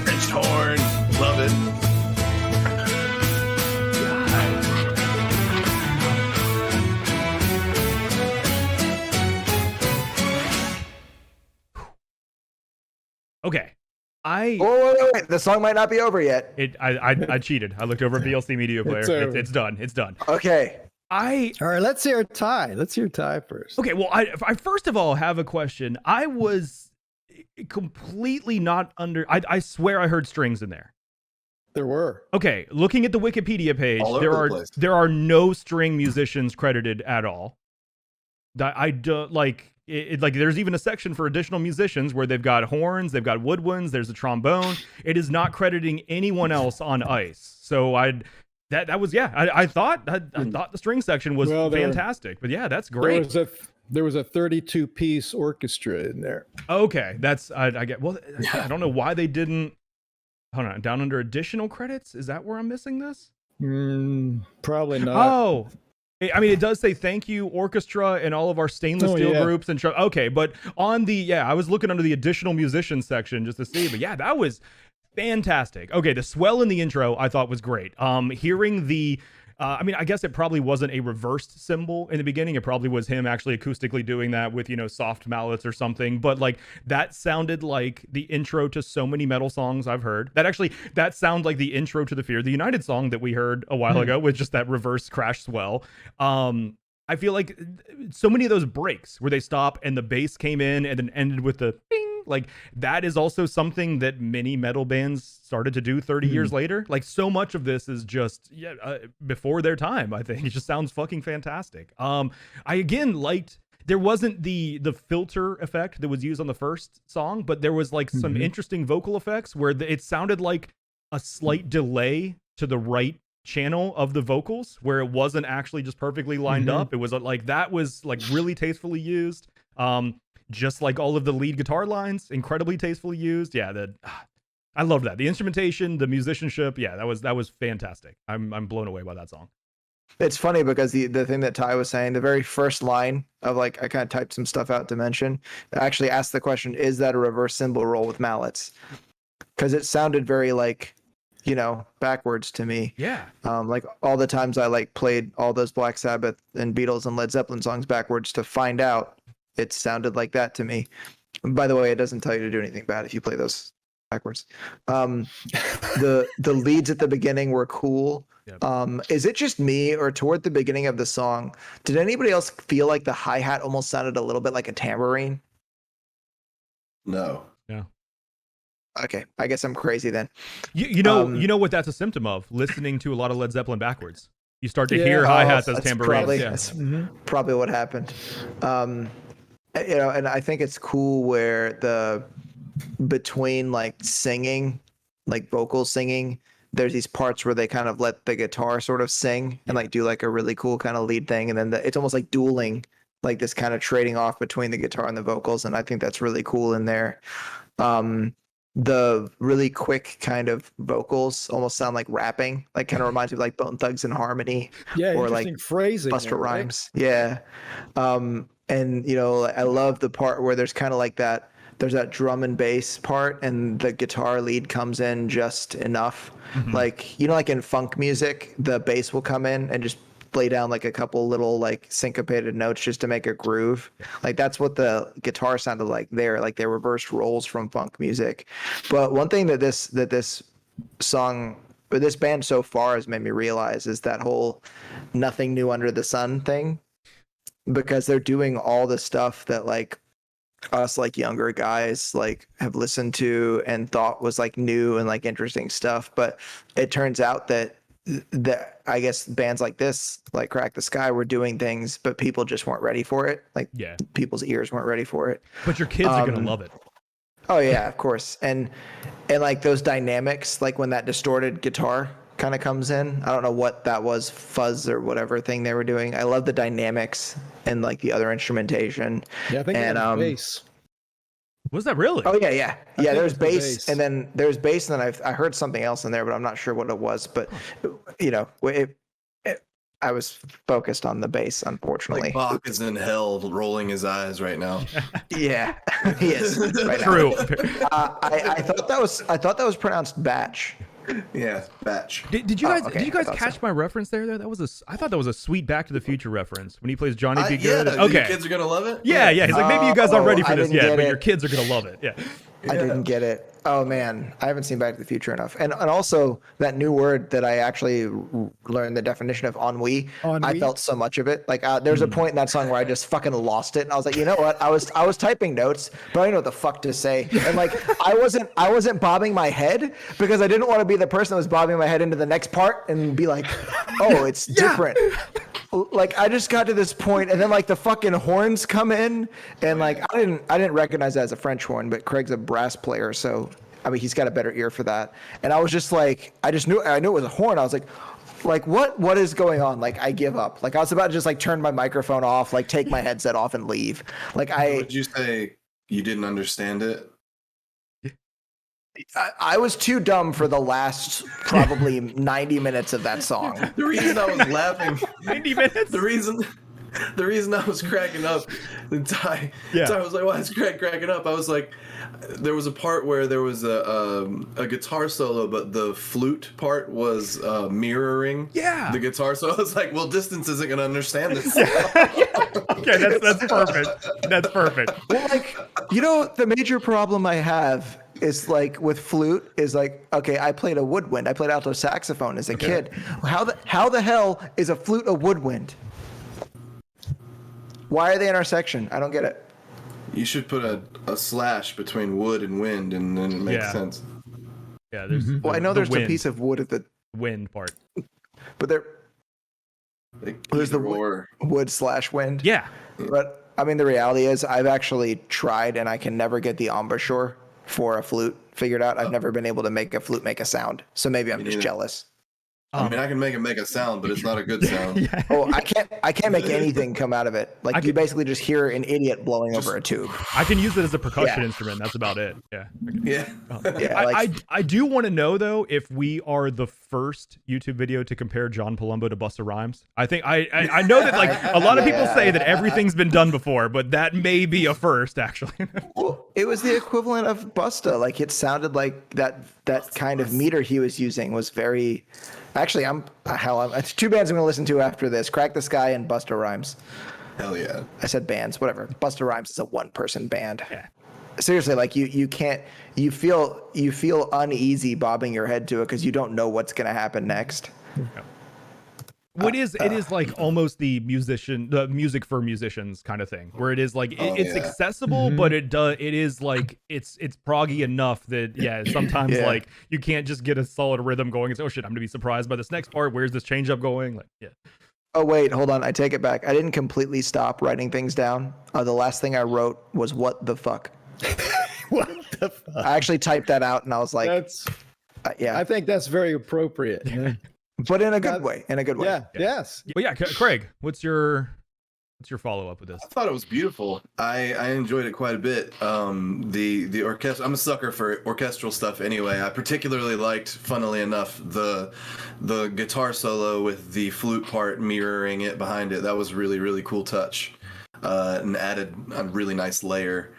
French horn. Love it. Okay. Wait. The song might not be over yet. I cheated. I looked over at VLC Media Player. over. It's done. It's done. Okay. All right, let's hear a tie. Let's hear a tie first. Okay, well, I first of all have a question. I was completely not under. I swear I heard strings in there. There were. Okay, looking at the Wikipedia page, All over the place. there are no string musicians credited at all. I do like it, like there's even a section for additional musicians where they've got horns, they've got woodwinds, there's a trombone. It is not crediting anyone else on Ice. So I thought the string section was fantastic. But yeah, that's great. There was a 32-piece orchestra in there. Okay, that's I get. Well, I don't know why they didn't. Hold on, down under additional credits. Is that where I'm missing this? Probably not. Oh, I mean, it does say thank you orchestra and all of our stainless steel groups and okay, but on the I was looking under the additional musicians section just to see, but yeah, that was fantastic. Okay, the swell in the intro I thought was great. Hearing the I mean, I guess it probably wasn't a reversed cymbal in the beginning. It probably was him actually acoustically doing that with, soft mallets or something. But like that sounded like the intro to so many metal songs I've heard. That sounds like the intro to the Fear the United song that we heard a while ago with just that reverse crash swell. I feel like so many of those breaks where they stop and the bass came in and then ended with the bing. Like that is also something that many metal bands started to do 30 years later. Like so much of this is just before their time. I think it just sounds fucking fantastic. I again liked there wasn't the filter effect that was used on the first song, but there was like some interesting vocal effects where it sounded like a slight delay to the right channel of the vocals where it wasn't actually just perfectly lined up. It was like that was like really tastefully used. Just like all of the lead guitar lines, incredibly tastefully used. Yeah, I love that. The instrumentation, the musicianship, yeah, that was fantastic. I'm blown away by that song. It's funny because the thing that Ty was saying, the very first line of like, I kind of typed some stuff out to mention, actually asked the question, is that a reverse cymbal roll with mallets? Because it sounded very like, backwards to me. Yeah. Like all the times I like played all those Black Sabbath and Beatles and Led Zeppelin songs backwards to find out it sounded like that to me. And by the way, it doesn't tell you to do anything bad if you play those backwards. The leads at the beginning were cool. Yep. Is it just me, or toward the beginning of the song, did anybody else feel like the hi-hat almost sounded a little bit like a tambourine? No. Yeah. Okay, I guess I'm crazy then. You know what that's a symptom of? Listening to a lot of Led Zeppelin backwards. You start to hear Yeah. hi-hats as That's tambourines. probably what happened. And I think it's cool where between like singing, like vocal singing, there's these parts where they kind of let the guitar sort of sing and like do like a really cool kind of lead thing, and then it's almost like dueling, like this kind of trading off between the guitar and the vocals, and I think that's really cool in there. The really quick kind of vocals almost sound like rapping, like kind of reminds me of like Bone Thugs and Harmony, Yeah, or like interesting phrasing. Busta there, right? Rhymes. Yeah. And I love the part where there's kind of like there's that drum and bass part and the guitar lead comes in just enough. Like, like in funk music, the bass will come in and just lay down like a couple little like syncopated notes just to make a groove. Like that's what the guitar sounded like there. Like they reversed roles from funk music. But one thing that this song, or this band so far has made me realize, is that whole nothing new under the sun thing, because they're doing all the stuff that like us like younger guys like have listened to and thought was like new and like interesting stuff. But it turns out that I guess bands like this, like Crack the Sky, were doing things, but people just weren't ready for it. Like people's ears weren't ready for it. But your kids are gonna love it. Oh yeah, of course. And like those dynamics, like when that distorted guitar kind of comes in, I don't know what that was, fuzz or whatever thing they were doing. I love the dynamics and like the other instrumentation. Yeah, I think and bass. Was that really? Oh yeah. I think There's it's the bass, bass. and then there's bass, and then I heard something else in there, but I'm not sure what it was. But I was focused on the bass, unfortunately. Like Bach is in hell, rolling his eyes right now. Yeah, he is. Right now. True. I thought that was pronounced batch. Yeah, batch. Did you guys okay, did you guys I thought catch so. my reference there? I thought that was a sweet Back to the Future reference when he plays Johnny Be Yeah, Good. the Okay. kids are gonna love it. Yeah. He's like, maybe you guys aren't ready for I this didn't yet, get but it. your kids are gonna love it. Yeah. I didn't get it. Oh man, I haven't seen Back to the Future enough. And also that new word that I actually learned the definition of, ennui. I felt so much of it. Like there's a point in that song where I just fucking lost it, and I was like, you know what? I was typing notes, but I didn't know what the fuck to say. And like I wasn't bobbing my head because I didn't want to be the person that was bobbing my head into the next part and be like, oh, it's different. Like I just got to this point, and then like the fucking horns come in, and like I didn't recognize that as a French horn, but Craig's a brass player, so I mean he's got a better ear for that. And I was just like, I knew it was a horn. I was like what is going on? Like I give up. Like I was about to just like turn my microphone off, like take my headset off and leave. Like Would you say you didn't understand it? I was too dumb for the last probably 90 minutes of that song. The reason I was laughing, 90 minutes. the reason I was cracking up, Ty was like, "Why is Craig cracking up?" I was like, there was a part where there was a guitar solo, but the flute part was mirroring the guitar. So I was like, "Well, distance isn't gonna understand this." Okay, that's perfect. That's perfect. Well, like, the major problem I have is like with flute is like, okay, I played a woodwind. I played alto saxophone as a kid. How the hell is a flute a woodwind? Why are they in our section? I don't get it. You should put a slash between wood and wind, and then it makes sense. Yeah, there's. Well, I know there's a piece of wood at the wind part, but there's the wood/wind. Yeah. But I mean, the reality is, I've actually tried, and I can never get the embouchure for a flute figured out. I've never been able to make a flute make a sound. So maybe I'm just jealous. I mean, I can make it make a sound, but it's not a good sound. Yeah. Oh, I can't make anything come out of it. Like you basically just hear an idiot blowing over a tube. I can use it as a percussion instrument. That's about it. Yeah. Yeah. Yeah, I do want to know though if we are the first YouTube video to compare John Palumbo to Busta Rhymes. I think I know that like a lot of people say that everything's been done before, but that may be a first actually. Well, it was the equivalent of Busta. Like it sounded like that kind of meter he was using was very. Actually, it's two bands I'm going to listen to after this: Crack the Sky and Busta Rhymes. Hell yeah. I said bands, whatever. Busta Rhymes is a one-person band. Yeah. Seriously, like you feel uneasy bobbing your head to it because you don't know what's going to happen next. It is like almost the music for musicians kind of thing, where it is like it's accessible, but it is like it's proggy enough that sometimes like you can't just get a solid rhythm going and say, oh shit, I'm gonna be surprised by this next part. Where's this change up going? Like Oh wait, hold on, I take it back. I didn't completely stop writing things down. The last thing I wrote was "what the fuck." What the fuck? I actually typed that out and I was like, That's. yeah. I think that's very appropriate. But in a good way. In a good way. Yeah. Yes. But yeah, Craig, what's your follow up with this? I thought it was beautiful. I enjoyed it quite a bit. The orchestra. I'm a sucker for orchestral stuff anyway. I particularly liked, funnily enough, the guitar solo with the flute part mirroring it behind it. That was really, really cool touch, and added a really nice layer.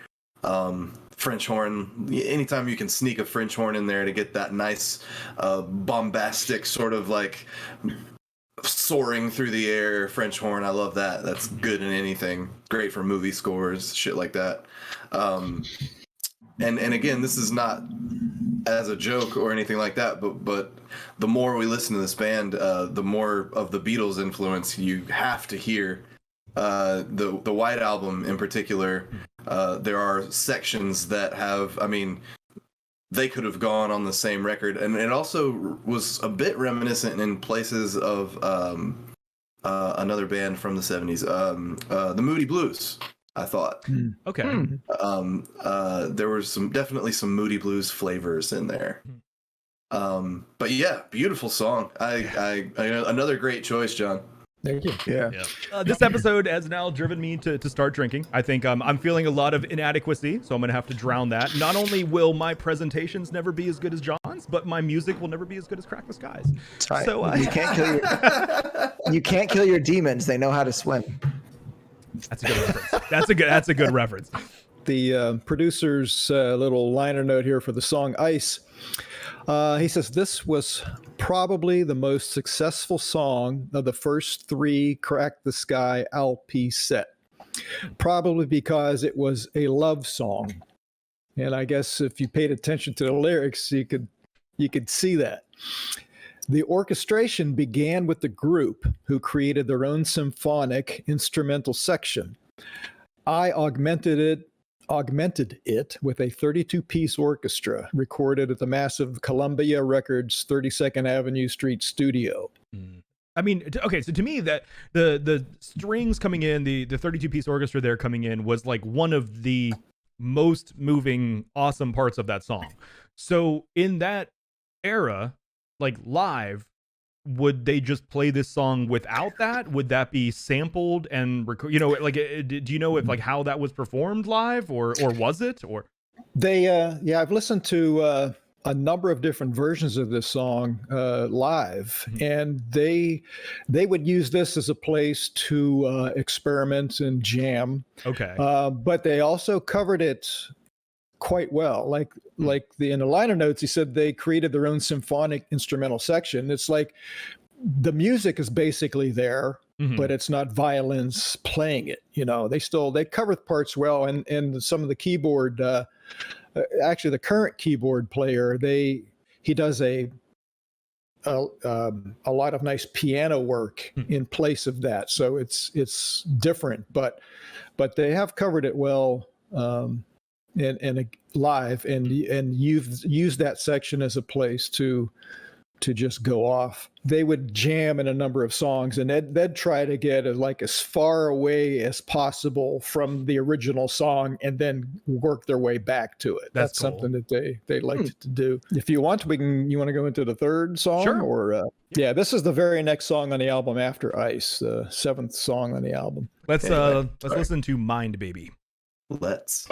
French horn. Anytime you can sneak a French horn in there to get that nice, bombastic sort of like soaring through the air French horn. I love that. That's good in anything. Great for movie scores, shit like that. And again, this is not as a joke or anything like that, but the more we listen to this band, the more of the Beatles influence you have to hear. The White Album in particular, there are sections that have, I mean, they could have gone on the same record, and it also was a bit reminiscent in places of another band from the 70s, the Moody Blues, I thought. Okay. There were definitely some Moody Blues flavors in there. But yeah, beautiful song. I another great choice, John. Thank you. Yeah. This episode has now driven me to start drinking. I think I'm feeling a lot of inadequacy, so I'm going to have to drown that. Not only will my presentations never be as good as John's, but my music will never be as good as Crack the Skies. That's right. So You can't kill your demons. They know how to swim. That's a good reference. That's a good reference. The producer's little liner note here for the song Ice. He says this was probably the most successful song of the first 3 Crack the Sky LP set. Probably because it was a love song. And I guess if you paid attention to the lyrics, you could see that. The orchestration began with the group, who created their own symphonic instrumental section. I augmented it with a 32-piece orchestra recorded at the massive Columbia Records 32nd Avenue Street studio. I mean, okay, so to me that the strings coming in, the 32-piece orchestra there coming in was like one of the most moving, awesome parts of that song. So in that era, like live, would they just play this song without that? Would that be sampled and like, do you know if like how that was performed live, or was it, or they I've listened to a number of different versions of this song live, and they would use this as a place to experiment and jam. Okay. But they also covered it quite well. Like in the liner notes, he said they created their own symphonic instrumental section. It's like the music is basically there, but it's not violins playing it. They cover the parts well, and some of the keyboard. Actually, the current keyboard player, he does a lot of nice piano work in place of that. So it's different, but they have covered it well. And live, and you've used that section as a place to to just go off. They would jam in a number of songs, and they'd try to get as far away as possible from the original song and then work their way back to it. That's cool. something that they liked to do. If you want, you want to go into the third song? Sure. Or yeah, this is the very next song on the album after Ice, the 7th song on the album. Let's listen to Mind Baby. Let's.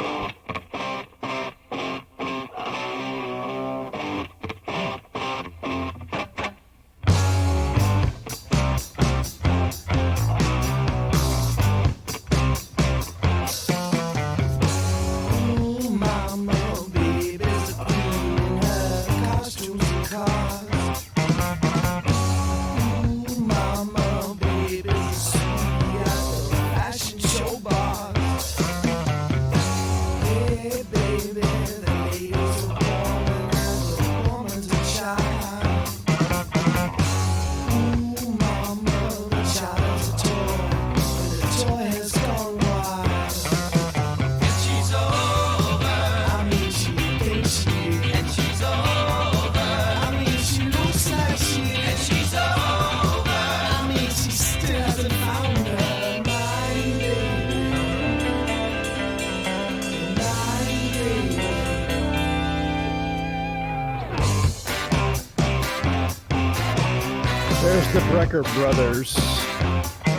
There's the Brecker Brothers.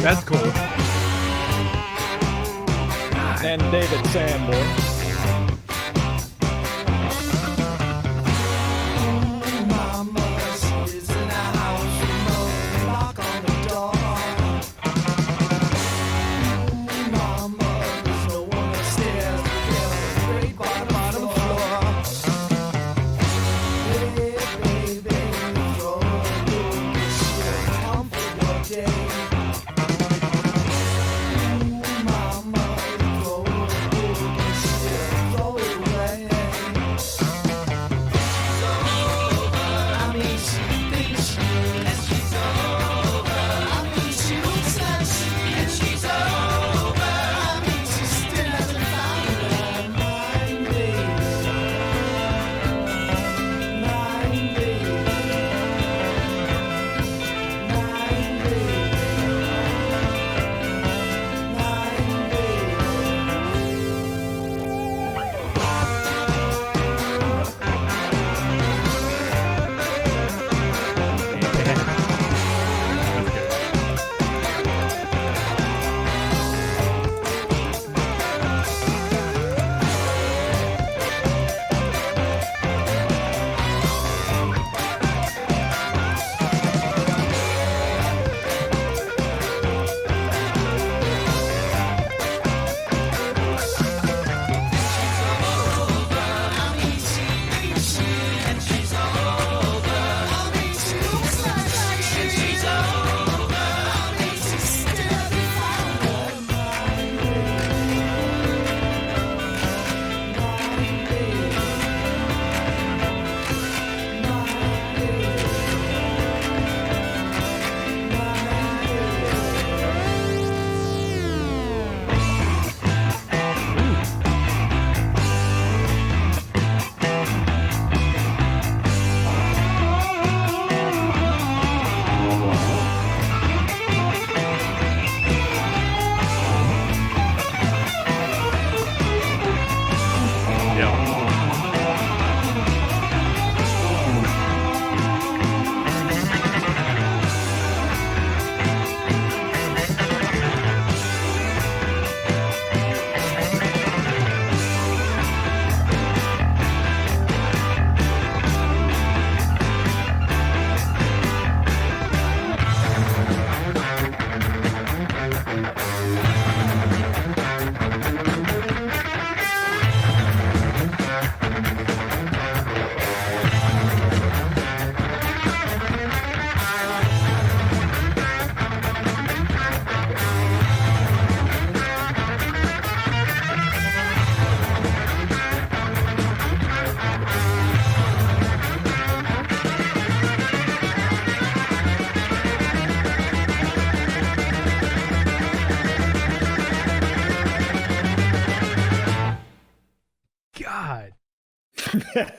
That's cool. And David Sanborn.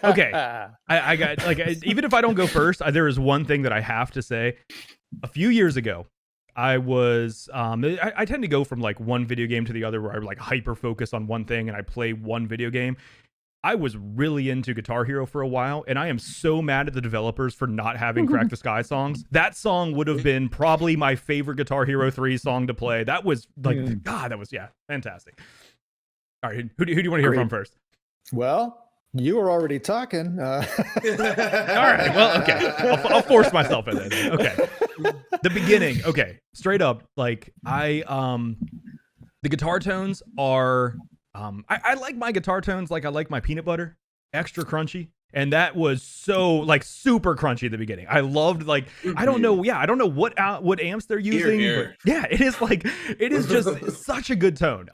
Okay. I got like even if I don't go first, there is one thing that I have to say. A few years ago, I was I tend to go from like one video game to the other where I like hyper focus on one thing and I play one video game. I was really into Guitar Hero for a while, and I am so mad at the developers for not having Crack the Sky songs. That song would have been probably my favorite Guitar Hero 3 song to play. That was like, God, that was, fantastic. All right, who do you want to hear from first? Well, you were already talking. All right, well, okay. I'll force myself in there. Okay. The beginning, okay. Straight up, like, the guitar tones are... I like my guitar tones like I like my peanut butter, extra crunchy. And that was so like super crunchy at the beginning. I loved like, I don't know what amps they're using. Here. But yeah, it is just such a good tone.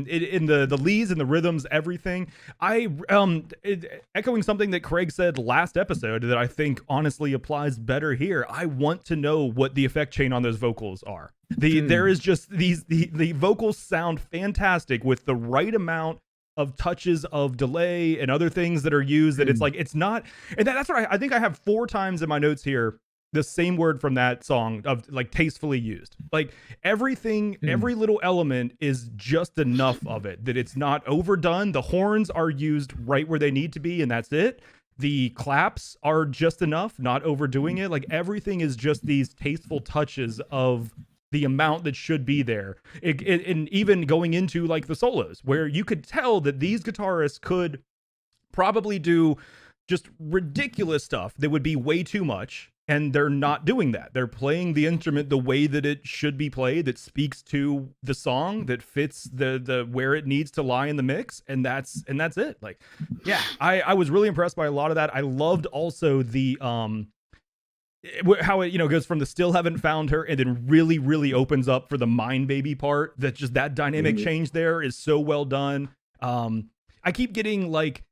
In the leads and the rhythms, everything. Echoing something that Craig said last episode that I think honestly applies better here. I want to know what the effect chain on those vocals are. There is just the vocals sound fantastic with the right amount of touches of delay and other things that are used that it's like, it's not, and that's what I think I have 4 times in my notes here, the same word from that song of like tastefully used. Like everything, every little element is just enough of it that it's not overdone. The horns are used right where they need to be and that's it. The claps are just enough, not overdoing it. Like everything is just these tasteful touches of the amount that should be there. And even going into like the solos where you could tell that these guitarists could probably do just ridiculous stuff that would be way too much. And they're not doing that. They're playing the instrument the way that it should be played, that speaks to the song, that fits the where it needs to lie in the mix. And that's it. Like, yeah, I was really impressed by a lot of that. I loved also the, how it goes from the still haven't found her and then really opens up for the Mind Baby part. That just that dynamic change there is so well done. I keep getting like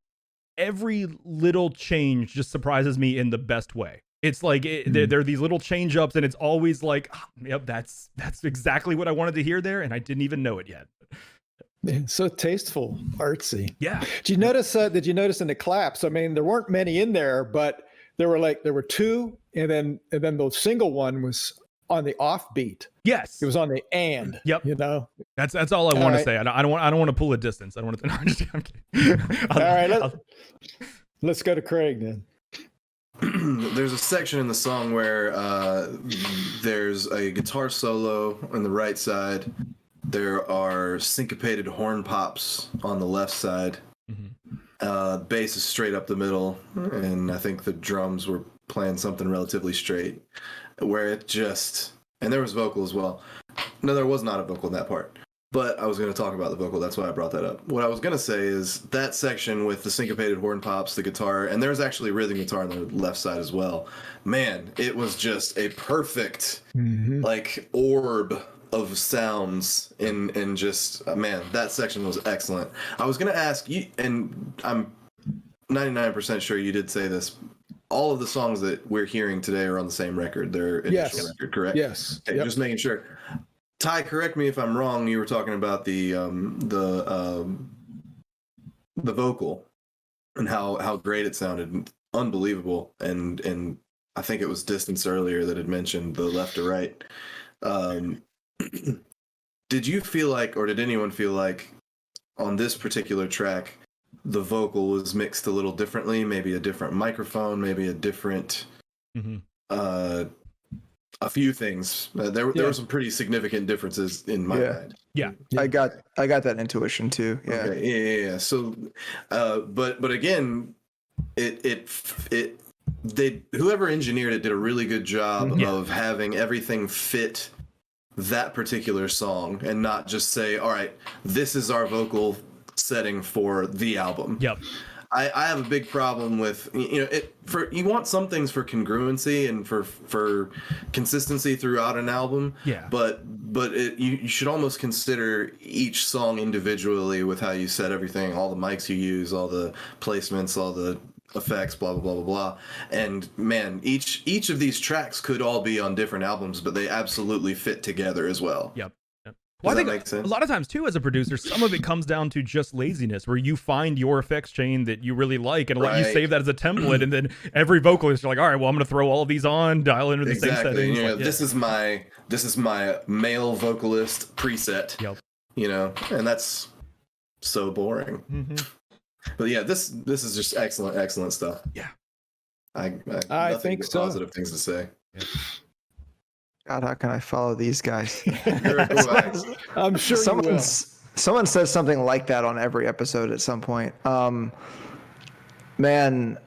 every little change just surprises me in the best way. It's like there are these little change ups and it's always like, yep, that's exactly what I wanted to hear there and I didn't even know it yet. So tasteful, artsy. Yeah. Did you notice in the claps? I mean, there weren't many in there, but there were 2, and then the single one was on the offbeat. Yes, it was on the and. Yep. That's all I want to say. I don't want to pull a distance. I don't want to. No, I'm kidding. All right, let's go to Craig then. There's a section in the song where there's a guitar solo on the right side. There are syncopated horn pops on the left side. Bass is straight up the middle, and I think the drums were playing something relatively straight, where it just, and there was vocal as well. No, there was not a vocal in that part, but I was going to talk about the vocal. That's why I brought that up. What I was going to say is that section with the syncopated horn pops, the guitar, and there's actually rhythm guitar on the left side as well. Man, it was just a perfect like orb of sounds in just man, that section was excellent. I was gonna ask you, and I'm 99% sure you did say this, all of the songs that we're hearing today are on the same record, their initial record, correct? Yes. Okay, just making sure. Ty, correct me if I'm wrong, you were talking about the vocal and how great it sounded, unbelievable, and I think it was Distance earlier that had mentioned the left to right. Did you feel like, or did anyone feel like on this particular track, the vocal was mixed a little differently? Maybe a different microphone, maybe a different, a few things. There were some pretty significant differences in my mind. Yeah. I got that intuition too. Yeah. Okay, yeah. So, but again, whoever engineered it did a really good job of having everything fit that particular song and not just say, all right, this is our vocal setting for the album. Yep. I have a big problem with, you want some things for congruency and for consistency throughout an album. Yeah. But you should almost consider each song individually with how you set everything, all the mics you use, all the placements, all the effects, blah blah blah blah blah. And man, each of these tracks could all be on different albums, but they absolutely fit together as well. Yep. Well, I Does that think make sense? a lot of times too, as a producer, some of it comes down to just laziness, where you find your effects chain that you really like and let you Right. save that as a template, and then every vocalist, you're like, all right, well, I'm going to throw all of these on, dial into the same Exactly. settings. You know, Like, yeah. this is my male vocalist preset. Yep. You know, and that's so boring. Mm-hmm. But yeah, this is just excellent stuff. Yeah. I I nothing think but so. positive things to say. God, how can I follow these guys? You're a cool guy. I'm sure you will. Someone says something like that on every episode at some point. Man.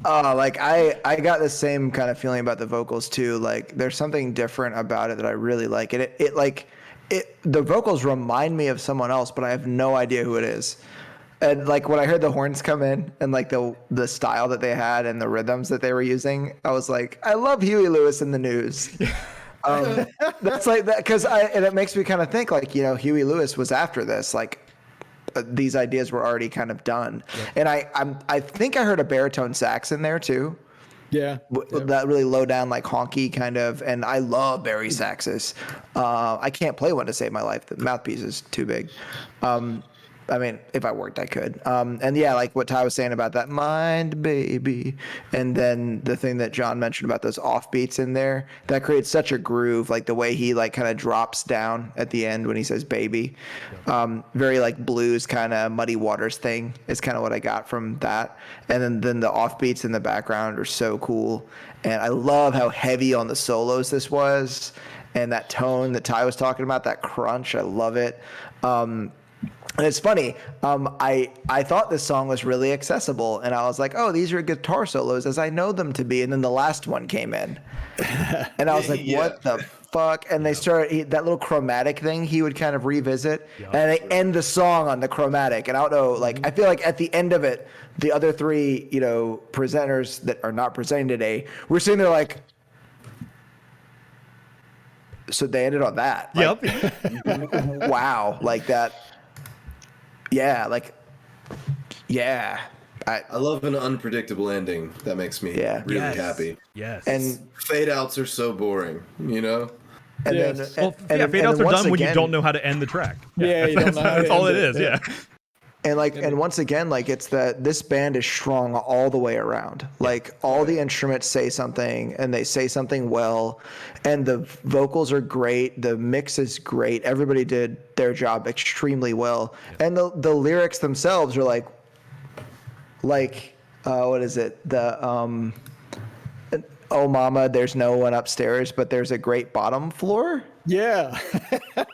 Like I got the same kind of feeling about the vocals too. Like there's something different about it that I really like. And the vocals remind me of someone else, but I have no idea who it is. And like when I heard the horns come in and like the style that they had and the rhythms that they were using, I was like, I love Huey Lewis in the News. That's like that because and it makes me kind of think like, you know, Huey Lewis was after this, like these ideas were already kind of done. And I think I heard a baritone sax in there too. Yeah. That really low down, like honky kind of, and I love Barry saxes. I can't play one to save my life. The mouthpiece is too big. I mean, if I worked, I could. And yeah, like what Ty was saying about that mind, baby. And then the thing that John mentioned about those offbeats in there, that creates such a groove, like the way he like kind of drops down at the end when he says baby. Very like blues kind of Muddy Waters thing is kind of what I got from that. And then the offbeats in the background are so cool. And I love how heavy on the solos this was. And that tone that Ty was talking about, that crunch, I love it. And it's funny, I thought this song was really accessible, and I was like, oh, these are guitar solos as I know them to be. And then the last one came in, and I was like, what the fuck? And they started, that little chromatic thing he would kind of revisit, and they end the song on the chromatic. And I don't know, like, I feel like at the end of it, the other three, you know, presenters that are not presenting today, we're sitting there like, so they ended on that. Like, Yep. wow, like that. Yeah, like, yeah. I love an unpredictable ending. That makes me really happy. Yes. And Fade outs are so boring, you know? and Yes. then fade outs are once done when you again- don't know how to end the track. Yeah, you don't know how to that's all it end is. it. Yeah. And once again, like it's that this band is strong all the way around. Like all the instruments say something and they say something well, and the vocals are great. The mix is great. Everybody did their job extremely well. And the lyrics themselves are like what is it? The oh mama, there's no one upstairs, but there's a great bottom floor. Yeah.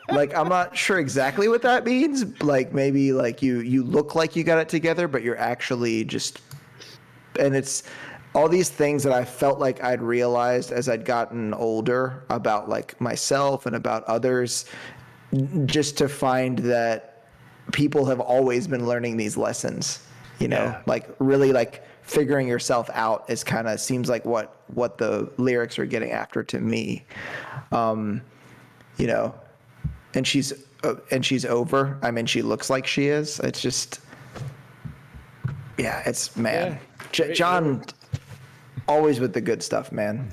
Like I'm not sure exactly what that means. Like maybe like you look like you got it together, but you're actually just, and it's all these things that I felt like I'd realized as I'd gotten older about like myself and about others, just to find that people have always been learning these lessons, you know, like really like figuring yourself out is kind of seems like what the lyrics are getting after to me. You know, and she's over. I mean, she looks like she is. It's just, yeah, it's man. John, always with the good stuff, man.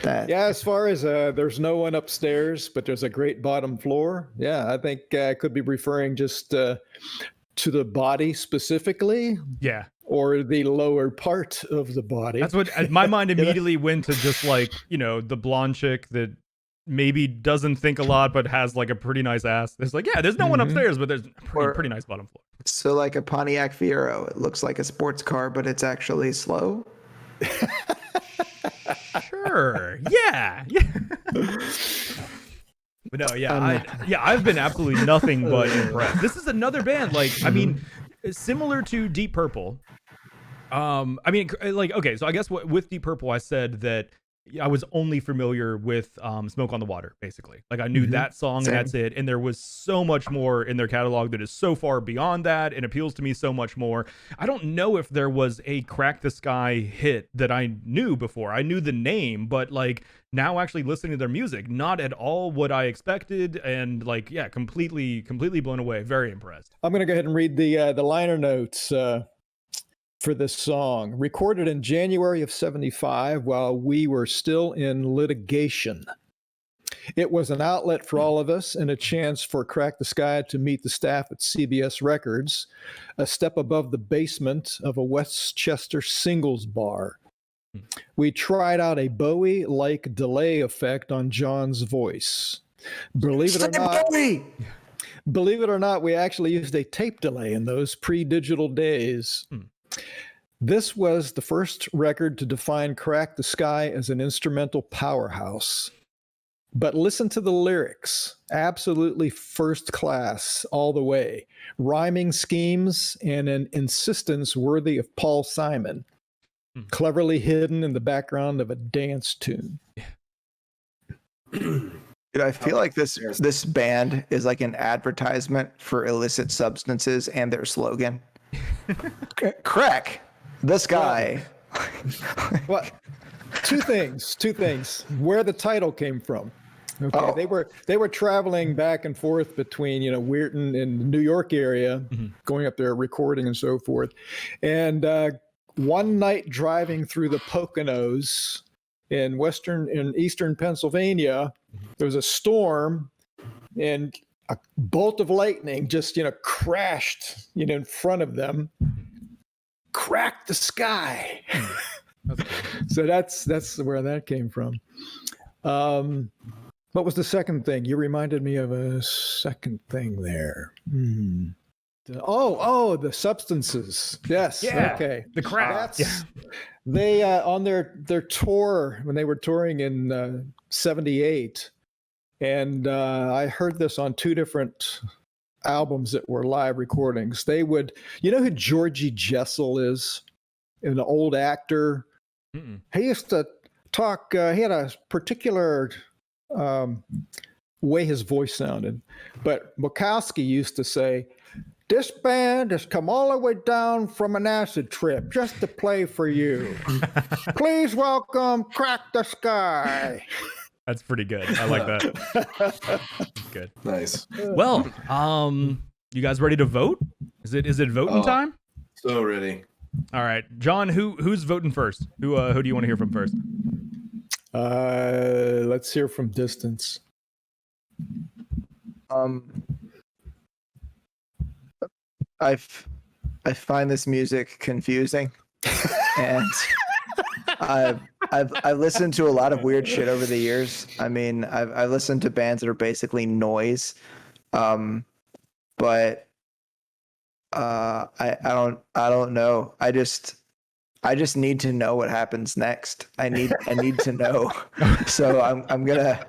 That Yeah, as far as there's no one upstairs, but there's a great bottom floor. Yeah, I think I could be referring just to the body specifically, Yeah. or the lower part of the body. That's what my mind immediately went to, just like, you know, the blonde chick that maybe doesn't think a lot but has like a pretty nice ass. There's like, yeah, the's no one upstairs, but there's a pretty nice bottom floor. so like a Pontiac Fiero. It looks like a sports car, but it's actually slow. Sure. Yeah. But no, I've been absolutely nothing but impressed. This is another band, like, I mean, similar to Deep Purple. I mean, like, okay, so I guess with Deep Purple, I said that I was only familiar with Smoke on the Water, basically. Like I knew that song and that's it. And there was so much more in their catalog that is so far beyond that and appeals to me so much more. I don't know if there was a Crack the Sky hit that I knew before. I knew the name, but like now actually listening to their music, not at all what I expected. And like, yeah, completely blown away. Very impressed. I'm going to go ahead and read the liner notes for this song. Recorded in January of '75 while we were still in litigation. It was an outlet for all of us and a chance for Crack the Sky to meet the staff at CBS Records, a step above the basement of a Westchester singles bar. We tried out a Bowie-like delay effect on John's voice. Believe it or not, we actually used a tape delay in those pre-digital days. This was the first record to define Crack the Sky as an instrumental powerhouse. But listen to the lyrics. Absolutely first class all the way. Rhyming schemes and an insistence worthy of Paul Simon. Cleverly hidden in the background of a dance tune. Dude, I feel like this band is like an advertisement for illicit substances and their slogan. Crack the Sky. Well, two things. Where the title came from. Okay, they were traveling back and forth between Weirton and the New York area, going up there recording and so forth. And one night driving through the Poconos in eastern Pennsylvania, there was a storm, and a bolt of lightning just crashed in front of them. Cracked the sky. So that's where that came from. What was the second thing? You reminded me of a second thing there. Oh, the substances. Yes. Yeah, okay. the crack. They on their tour when they were touring in '78, and I heard this on two different albums that were live recordings. They would, who Georgie Jessel is, an old actor. He used to talk. He had a particular way his voice sounded, but Bukowski used to say, "This band has come all the way down from an acid trip just to play for you. Please welcome Crack the Sky." That's pretty good. I like that. That's good. Nice. Well, you guys ready to vote? Is it voting time? So ready. All right, John. Who's voting first? Who do you want to hear from first? Let's hear from Distance. I find this music confusing, and I've listened to a lot of weird shit over the years. I mean, I've listened to bands that are basically noise, but I don't know. I just need to know what happens next. I need to know. So I'm gonna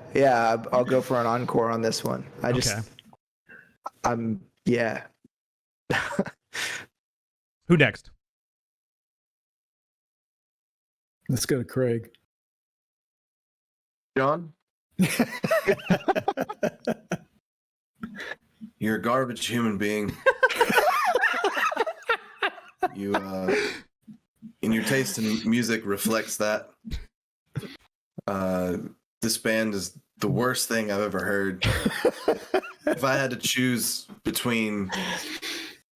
I'll go for an encore on this one. Who next? Let's go to Craig. John? You're a garbage human being. You and your taste in music reflects that. This band is the worst thing I've ever heard. If I had to choose between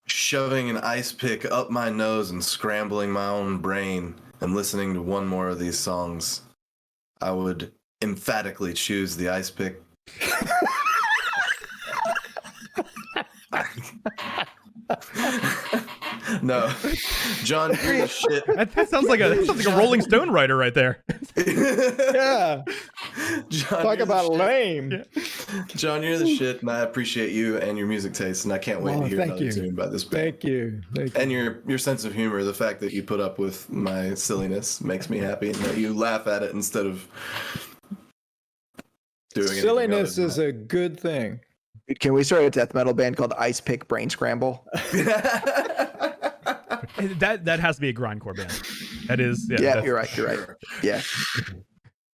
shoving an ice pick up my nose and scrambling my own brain and listening to one more of these songs, I would emphatically choose the ice pick. No, John, you're the shit. That sounds like a Rolling Stone writer right there. Yeah. John, Talk about lame. Yeah. John, you're the shit, and I appreciate you and your music taste, and I can't wait to hear another tune by this band. Thank you. And your sense of humor, the fact that you put up with my silliness makes me happy, and that you laugh at it instead of doing it. Silliness is a good thing. Can we start a death metal band called Ice Pick Brain Scramble? That has to be a grindcore band. That is. Yeah, you're right. Yeah.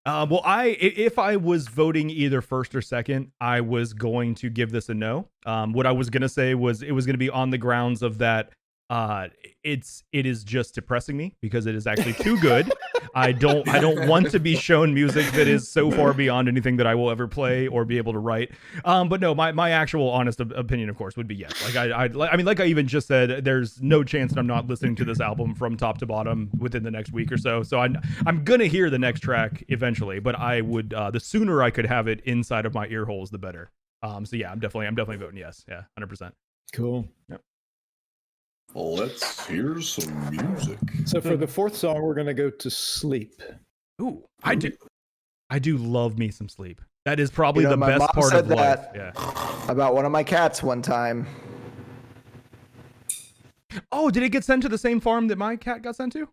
Well, if I was voting either first or second, I was going to give this a no. What I was going to say was it was going to be on the grounds of that it is just depressing me because it is actually too good. I don't want to be shown music that is so far beyond anything that I will ever play or be able to write. But no, my actual honest opinion, of course, would be yes. Like I mean, like I even just said, there's no chance that I'm not listening to this album from top to bottom within the next week or so. So I'm gonna hear the next track eventually, but I would the sooner I could have it inside of my ear holes, the better. So yeah, I'm definitely voting yes. Yeah, 100%. Cool. Yep. Let's hear some music. So for the fourth song, we're going to go to Sleep. Ooh, I do love me some sleep. That is probably the my best mom part said of life. that Yeah. about one of my cats one time. Oh, did it get sent to the same farm that my cat got sent to?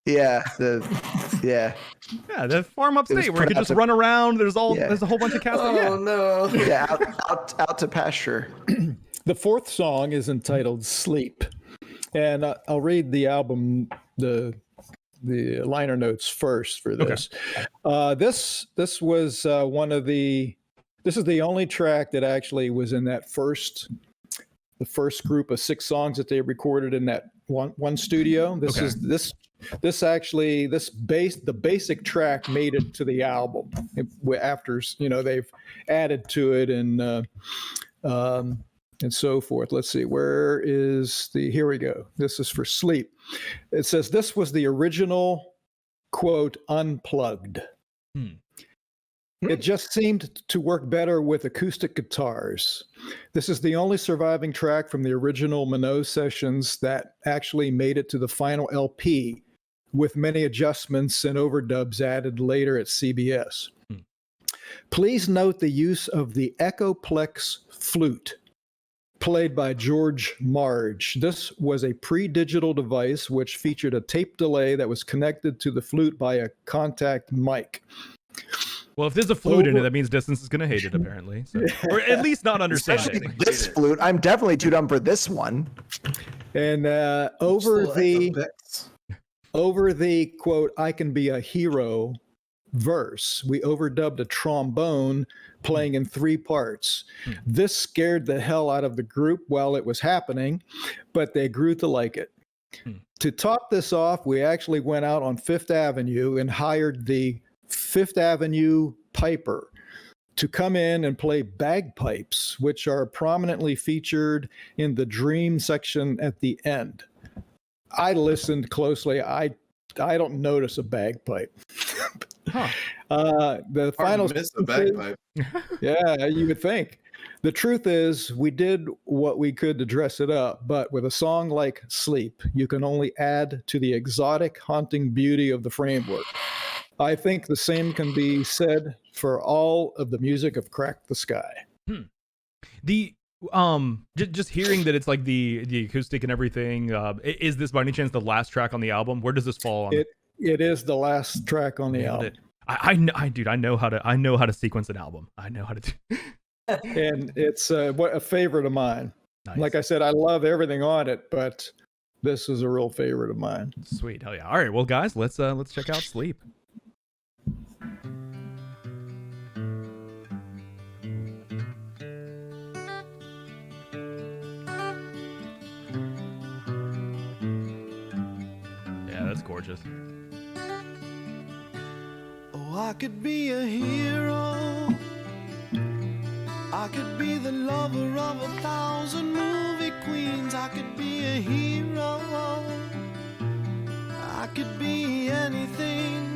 Yeah, Yeah, the farm upstate where put you could out just to- run around. There's a whole bunch of cats. Oh no. yeah, out to pasture. The fourth song is entitled Sleep. And I'll read the album, the liner notes first for this. This was this is the only track that actually was in that the first group of 6 songs that they recorded in that one studio. The basic track made it to the album after, they've added to it and so forth. Let's see, here we go. This is for Sleep. It says, this was the original, quote, unplugged. It just seemed to work better with acoustic guitars. This is the only surviving track from the original Minot sessions that actually made it to the final LP, with many adjustments and overdubs added later at CBS. Please note the use of the Echoplex flute, played by George Marge. This was a pre-digital device which featured a tape delay that was connected to the flute by a contact mic. Well, if there's a flute in it, that means Distance is going to hate it, apparently. So. Or at least not understand it. This flute, I'm definitely too dumb for this one. And over the quote, I can be a hero verse, we overdubbed a trombone playing in 3 parts. This scared the hell out of the group while it was happening, but they grew to like it. To top this off, we actually went out on Fifth Avenue and hired the Fifth Avenue piper to come in and play bagpipes, which are prominently featured in the Dream section at the end. I listened closely. I don't notice a bagpipe. The final Miss the bagpipe. Yeah, you would think. The truth is, we did what we could to dress it up, but with a song like Sleep, you can only add to the exotic, haunting beauty of the framework. I think the same can be said for all of the music of Crack the Sky. The just hearing that it's like the acoustic and everything, is this by any chance the last track on the album? Where does this fall on? It is the last track on the album. I know how to sequence an album. I know how to do. And it's a favorite of mine. Nice. Like I said, I love everything on it, but this is a real favorite of mine. Sweet, hell yeah! All right, well, guys, let's check out Sleep. Yeah, that's gorgeous. Oh, I could be a hero. I could be the lover of 1,000 movie queens. I could be a hero. I could be anything.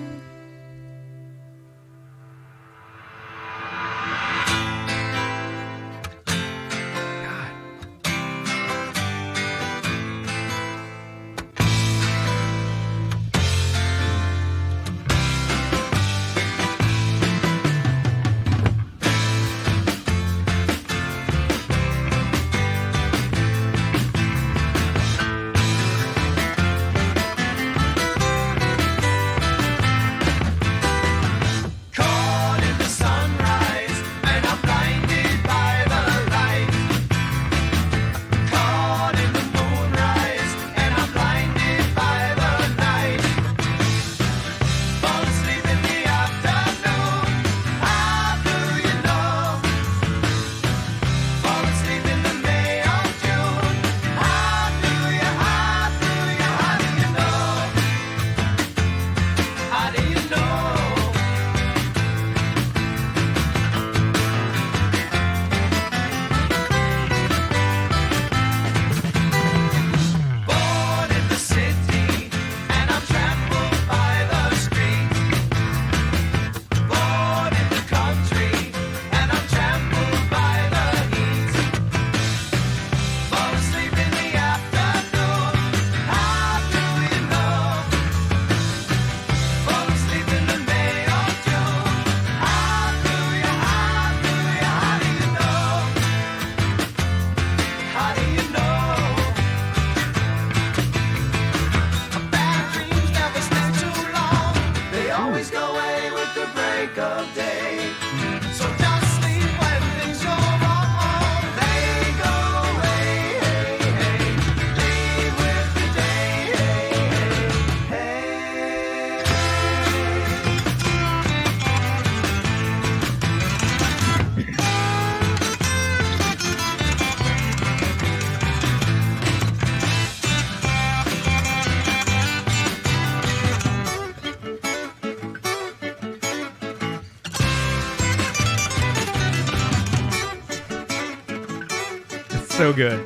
so good.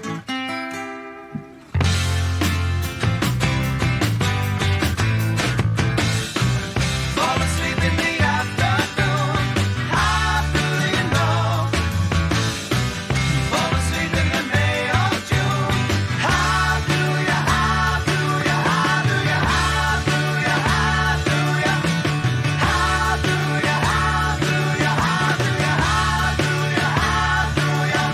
Fall asleep in the afternoon. How do you know? Fall asleep in the May of June. How do you, how do you, how do you, how do you, how do you, how do you, how do you, how do you, how do you, how do you?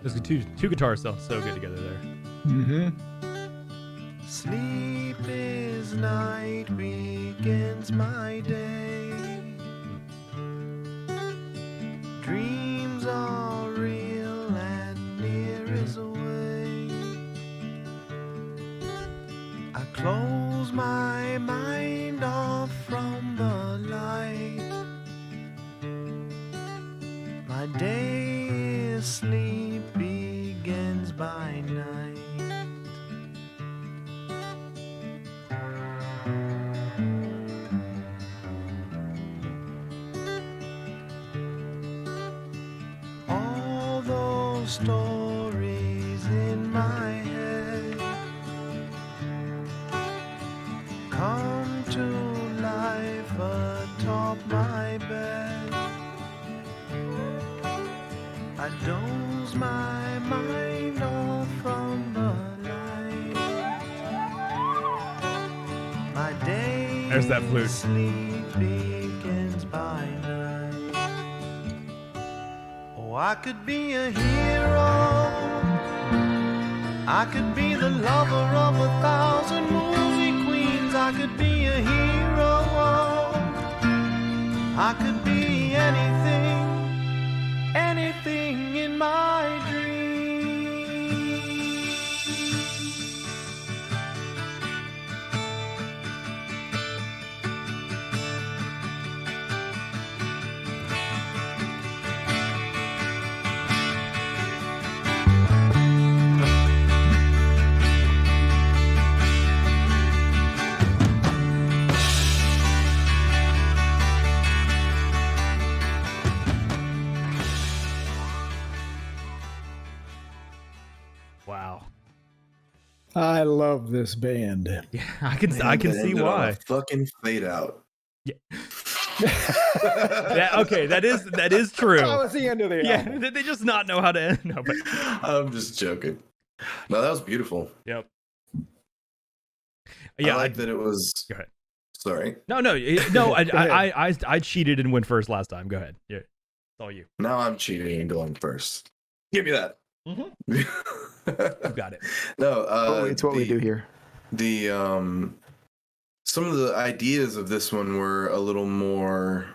Those two guitars sound so good together there. Mm-hmm. Sleep is night, begins my day. Dreams are real and near is away. I close my mind off from the light. My day is sleep, begins by night. All those stories in my head come to life atop my bed. I doze my mind off from the light. My day There's that flute. sleep begins by night. Oh, I could be a hero. I could be the lover of 1,000 movie queens. I could be a hero. I could be anything, anything in my dreams. Wow. I love this band. Yeah, I can Man, see that ended on why. a fucking fade out. Yeah, okay, that is true. That was the end of the Yeah, album. they just not know how to end. No, but I'm just joking. No, that was beautiful. yep. I Yeah, like that it was. Go ahead. Sorry. No. Go ahead. I cheated and went first last time. Go ahead. Yeah, it's all you. Now I'm cheating and going first. Give me that. Mhm. no, You got it. It's what we do here. The some of the ideas of this one were a little more,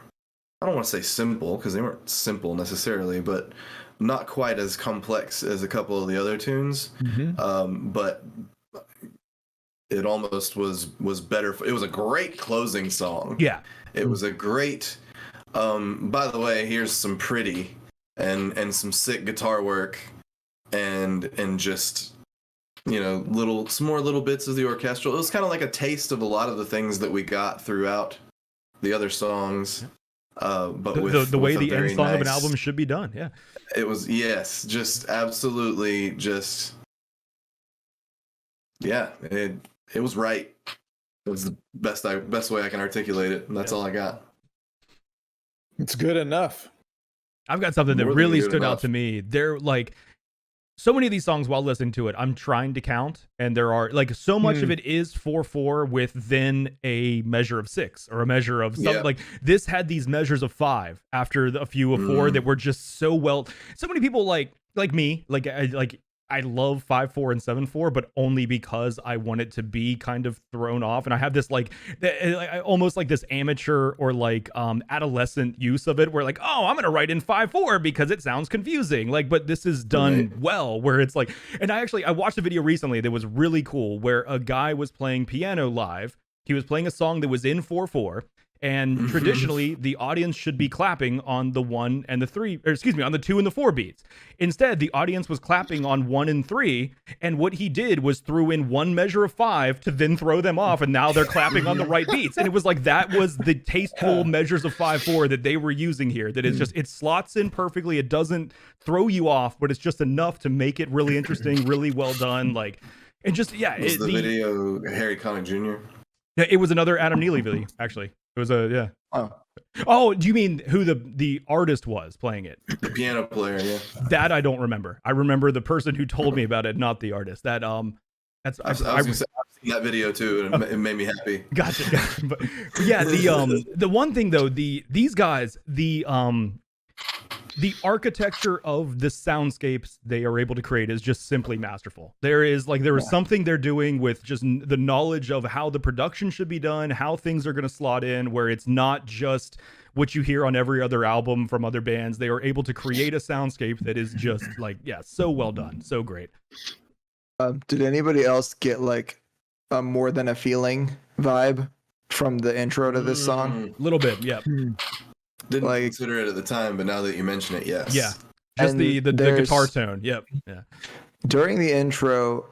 I don't want to say simple because they weren't simple necessarily, but not quite as complex as a couple of the other tunes. Mhm. But it almost was better. It was a great closing song. Yeah. It was a great. By the way, here's some pretty and some sick guitar work and just, you know, some more little bits of the orchestral. It was kind of like a taste of a lot of the things that we got throughout the other songs. But with the way with a the end very song of an nice- album should be done. Yeah. It was, yes, just absolutely just, yeah, it was right. It was the best way I can articulate it, and that's all I got. It's good enough. I've got something that More than really good stood out enough. to me. They're like, so many of these songs while listening to it, I'm trying to count, and there are like so much of it is 4/4 with then a measure of 6 or a measure of something. Like this had these measures of 5 after a few of 4 that were just so well. So many people like me, I love 5/4 and 7/4, but only because I want it to be kind of thrown off. And I have this almost like this amateur or like adolescent use of it where like, oh, I'm going to write in 5/4 because it sounds confusing. Like, but this is done well where it's like, and I watched a video recently that was really cool where a guy was playing piano live. He was playing a song that was in 4/4. And traditionally, the audience should be clapping on the 1 and the 3, or excuse me, on the 2 and the 4 beats. Instead, the audience was clapping on 1 and 3. And what he did was threw in one measure of 5 to then throw them off. And now they're clapping on the right beats. And it was like, that was the tasteful measures of 5/4 that they were using here. That it's just, it slots in perfectly. It doesn't throw you off, but it's just enough to make it really interesting, really well done. Like, and just, yeah. Was the video Harry Connick Jr.? Yeah, it was another Adam Neely video, actually. It was Oh, do you mean who the artist was playing it? The piano player, yeah. That I don't remember. I remember the person who told me about it, not the artist. I've seen that video too, and it made me happy. Gotcha. But yeah, the one thing though, these guys, the architecture of the soundscapes they are able to create is just simply masterful. There is something they're doing with just the knowledge of how the production should be done, how things are going to slot in, where it's not just what you hear on every other album from other bands. They are able to create a soundscape that is just like, so well done. So great. Did anybody else get like a More Than a Feeling vibe from the intro to this song? A little bit, yeah. Didn't consider it at the time, but now that you mention it, yes. Yeah. Just the guitar tone. Yep. Yeah. During the intro,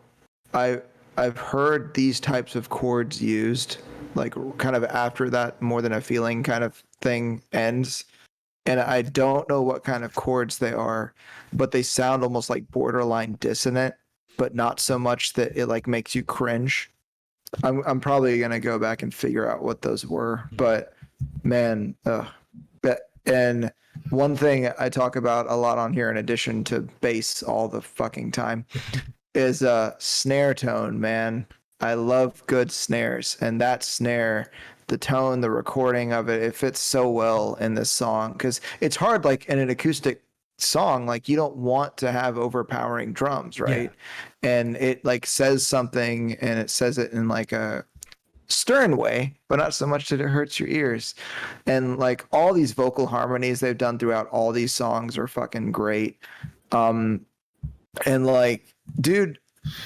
I've heard these types of chords used, like kind of after that More Than a Feeling kind of thing ends. And I don't know what kind of chords they are, but they sound almost like borderline dissonant, but not so much that it like makes you cringe. I'm probably gonna go back and figure out what those were, but man, and one thing I talk about a lot on here, in addition to bass all the fucking time, is snare tone, man. I love good snares, and that snare, the tone, the recording of it fits so well in this song, because it's hard, like in an acoustic song, like you don't want to have overpowering drums, right? Yeah. And it like says something, and it says it in like a stern way, but not so much that it hurts your ears. And like all these vocal harmonies they've done throughout all these songs are fucking great. And like, dude,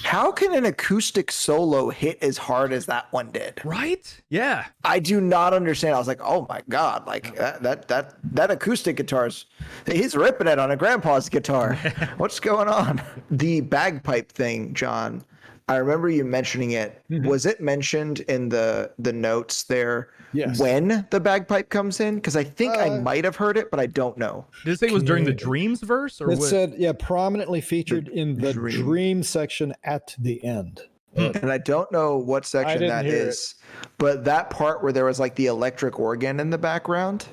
how can an acoustic solo hit as hard as that one did? Right? Yeah. I do not understand. I was like, oh my God, like that acoustic guitar's, he's ripping it on a grandpa's guitar. What's going on? The bagpipe thing, John, I remember you mentioning it. Mm-hmm. Was it mentioned in the notes there? Yes. When the bagpipe comes in? Because I think I might have heard it, but I don't know. Did it say it was during the Dreams verse? Or it said, prominently featured in the Dream section at the end. And I don't know what section that is, but that part where there was like the electric organ in the background,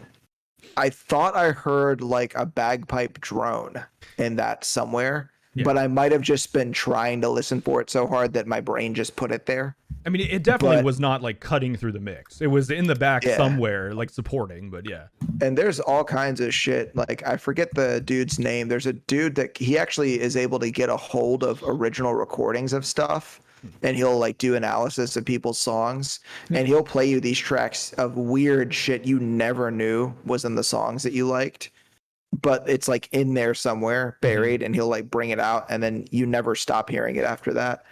I thought I heard like a bagpipe drone in that somewhere. Yeah. But I might have just been trying to listen for it so hard that my brain just put it there. I mean, it definitely was not like cutting through the mix. It was in the back somewhere, like supporting, but yeah. And there's all kinds of shit. Like, I forget the dude's name. There's a dude that he actually is able to get a hold of original recordings of stuff, and he'll like do analysis of people's songs, and he'll play you these tracks of weird shit you never knew was in the songs that you liked. But it's like in there somewhere buried, and he'll like bring it out, and then you never stop hearing it after that.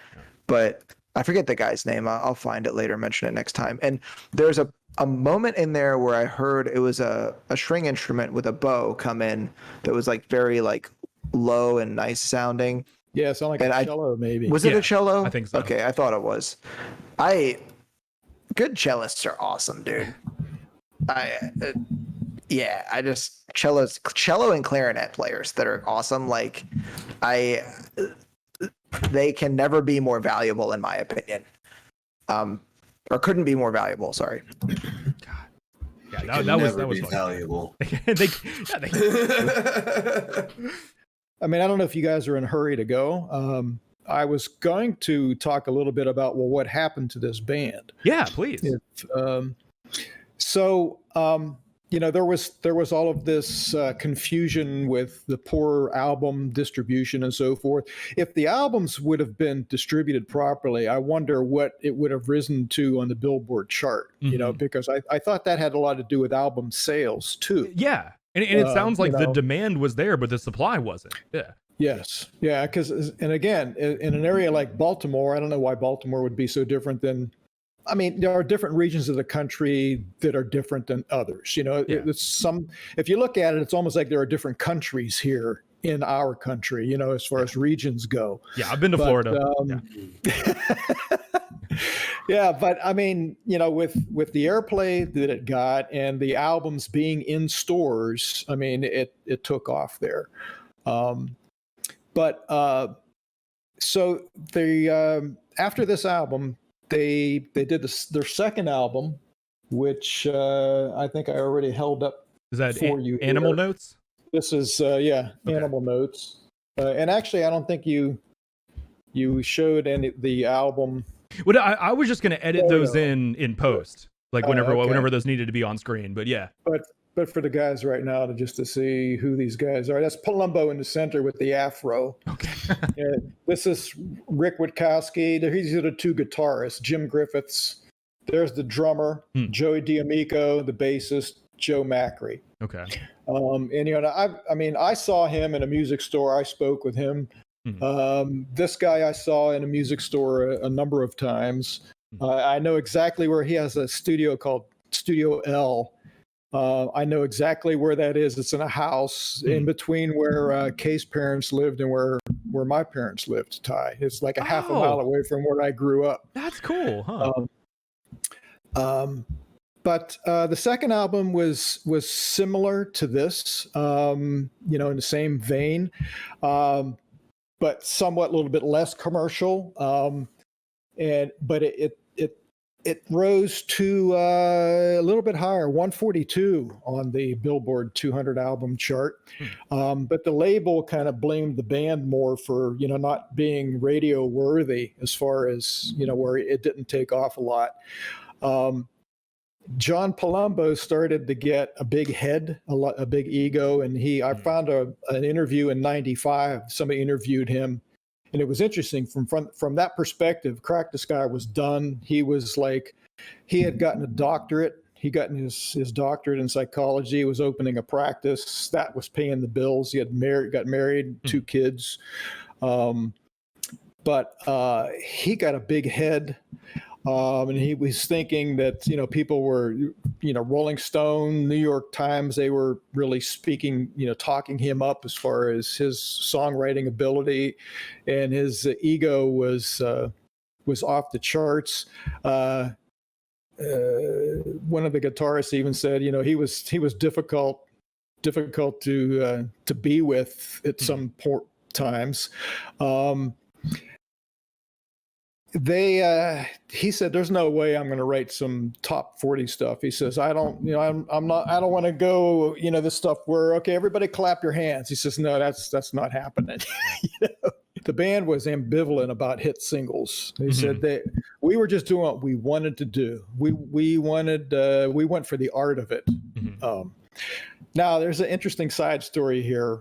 But I forget the guy's name. I'll find it later, mention it next time. And there's a moment in there where I heard it was a string instrument with a bow come in that was like very like low and nice sounding. Yeah, it sounded like a cello maybe. Was it a cello? I think so. Okay, I thought it was. Good cellists are awesome, dude. I just cello and clarinet players that are awesome. Like they can never be more valuable in my opinion. Or couldn't be more valuable. Sorry. God. Yeah, that was valuable. I mean, I don't know if you guys are in a hurry to go. I was going to talk a little bit about, well, what happened to this band. Yeah, please. There was all of this confusion with the poor album distribution and so forth. If the albums would have been distributed properly, I wonder what it would have risen to on the Billboard chart, because I thought that had a lot to do with album sales too. Yeah. And it sounds like the demand was there, but the supply wasn't. Yeah. Yes. Yeah. And again, in an area like Baltimore, I don't know why Baltimore would be so different than, I mean, there are different regions of the country that are different than others. If you look at it, it's almost like there are different countries here in our country, as far as regions go. Yeah. I've been to Florida. Yeah. But I mean, with the airplay that it got and the albums being in stores, I mean, it took off there. So after this album, they did their second album, which I think I already held up. Is that for you Animal here. Notes? This is Animal Notes, and actually I don't think you showed the album. Well, I was just going to edit those in post, like whenever those needed to be on screen. But yeah. But for the guys right now to see who these guys are, that's Palumbo in the center with the afro. Okay. This is Rick Witkowski. These are the two guitarists, Jim Griffiths. There's the drummer, Joey D'Amico, the bassist, Joe Macri. Okay. I saw him in a music store. I spoke with him. This guy I saw in a music store a number of times. I know exactly where he has a studio called Studio L. I know exactly where that is. It's in a house in between where Kay's parents lived and where my parents lived, Ty. It's like a half a mile away from where I grew up. That's cool, huh? But the second album was similar to this, in the same vein, but somewhat a little bit less commercial. But it rose to a little bit higher, 142 on the Billboard 200 album chart. But the label kind of blamed the band more for, not being radio worthy as far as, where it didn't take off a lot. John Palumbo started to get a big head, a big ego. And I found an interview in 95. Somebody interviewed him. And it was interesting from that perspective. Crack the Sky was done. He was like, he had gotten a doctorate. He got his doctorate in psychology. He was opening a practice that was paying the bills. He got married, 2 kids. But he got a big head. And he was thinking that, people were, Rolling Stone, New York Times, they were really speaking, talking him up as far as his songwriting ability, and his ego was off the charts. One of the guitarists even said, he was difficult to be with at some times. He said, there's no way I'm going to write some top 40 stuff. He says, I don't want to go, this stuff where, okay, everybody clap your hands. He says, no, that's not happening. The band was ambivalent about hit singles. They said that we were just doing what we wanted to do. We went for the art of it. Now there's an interesting side story here.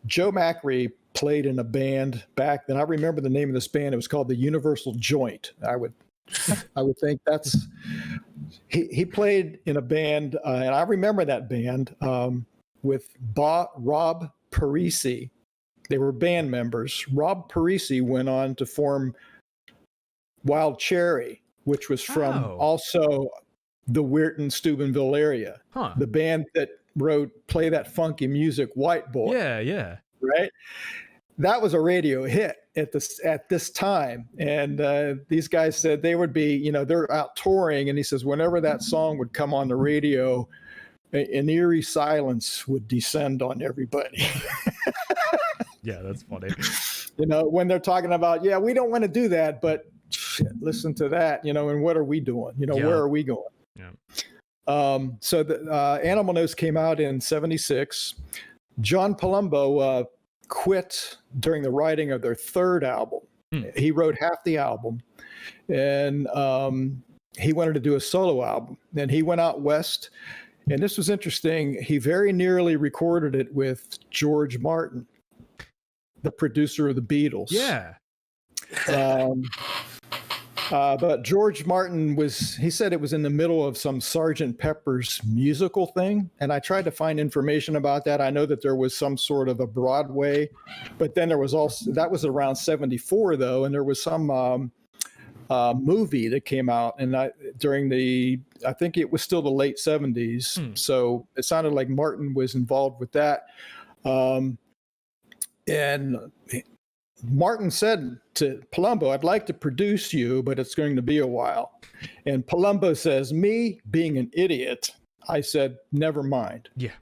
Joe Macri played in a band back then. I remember the name of this band. It was called the Universal Joint. I would think that's he played in a band, and I remember that band with Rob Parisi. They were band members. Rob Parisi went on to form Wild Cherry, which was from also the Weirton Steubenville area. The band that wrote "Play That Funky Music, White Boy." Yeah. Right. That was a radio hit at this time. And these guys said they would be, they're out touring. And he says, whenever that song would come on the radio, an eerie silence would descend on everybody. Yeah, that's funny. When they're talking about, we don't want to do that, but listen to that, and what are we doing? Where are we going? Yeah. So the Animal Notes came out in 76. John Palumbo quit during the writing of their third album. He wrote half the album, and he wanted to do a solo album. And he went out west, and this was interesting. He very nearly recorded it with George Martin, the producer of the Beatles. Yeah. But George Martin he said it was in the middle of some Sgt. Pepper's musical thing. And I tried to find information about that. I know that there was some sort of a Broadway, but then there was also, that was around 74 though. And there was some movie that came out and I think it was still the late 70s. So it sounded like Martin was involved with that. And Martin said to Palumbo, I'd like to produce you, but it's going to be a while. And Palumbo says, me being an idiot, I said, never mind. Yeah.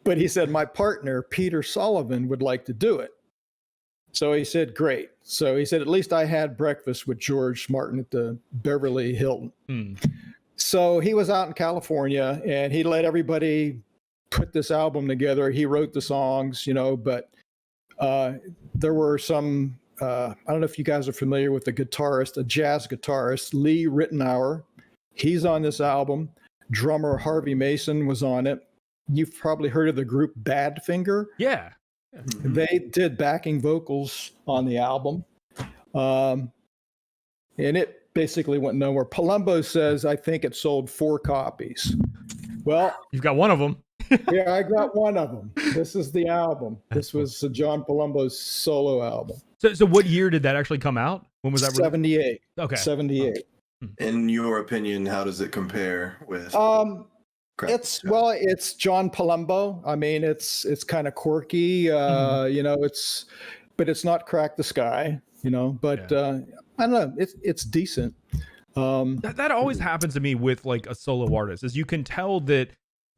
But he said, my partner, Peter Sullivan, would like to do it. So he said, great. So he said, at least I had breakfast with George Martin at the Beverly Hilton. So he was out in California and he let everybody put this album together. He wrote the songs, but there were some, I don't know if you guys are familiar with a jazz guitarist, Lee Ritenour. He's on this album. Drummer Harvey Mason was on it. You've probably heard of the group Badfinger. Yeah. They did backing vocals on the album. And it basically went nowhere. Palumbo says, I think it sold 4 copies. Well, You've got one of them. yeah, I got one of them. This is the album. This was John Palumbo's solo album. So what year did that actually come out? When was that? 78. Okay. 78. In your opinion, how does it compare with? It's John Palumbo. I mean, it's kind of quirky, but it's not Crack the Sky, but I don't know. It's decent. That always happens to me with like a solo artist, is you can tell that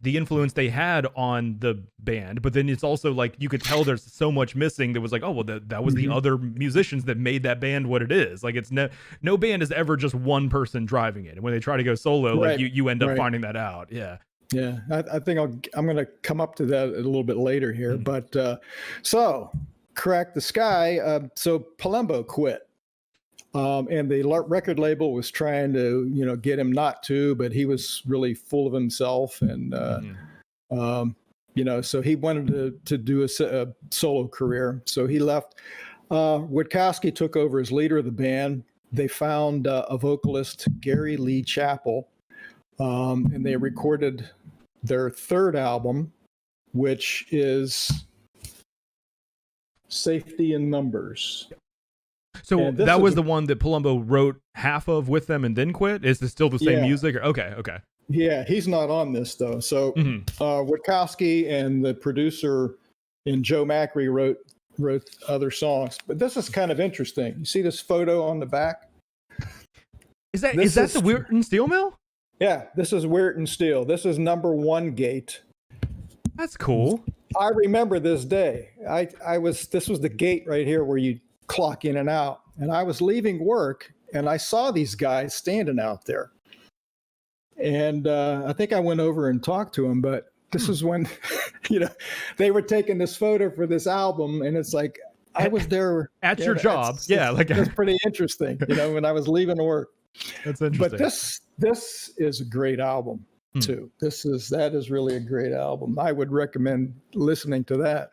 the influence they had on the band, but then it's also like you could tell there's so much missing that was like, oh well, that was the other musicians that made that band what it is. Like it's no band is ever just one person driving it, and when they try to go solo, right. like you end up finding that out. Yeah. I think I'm going to come up to that a little bit later here, but so Crack the Sky. So Palumbo quit. And the record label was trying to, get him not to, but he was really full of himself. And, so he wanted to do a solo career. So he left. Witkowski took over as leader of the band. They found a vocalist, Gary Lee Chappell, and they recorded their third album, which is Safety in Numbers. So that was the one that Palumbo wrote half of with them and then quit? Is this still the same music? Okay. Yeah, he's not on this though. So Witkowski and the producer and Joe Macri wrote other songs. But this is kind of interesting. You see this photo on the back? Is that the Weirton Steel Mill? Yeah, this is Weirton Steel. This is number 1 gate. That's cool. I remember this day. This was the gate right here where you clock in and out. And I was leaving work and I saw these guys standing out there. And I think I went over and talked to them, but this is when, they were taking this photo for this album. And it's like, I was there at your job. It's pretty interesting, when I was leaving work. That's interesting. But this is a great album too. That is really a great album. I would recommend listening to that.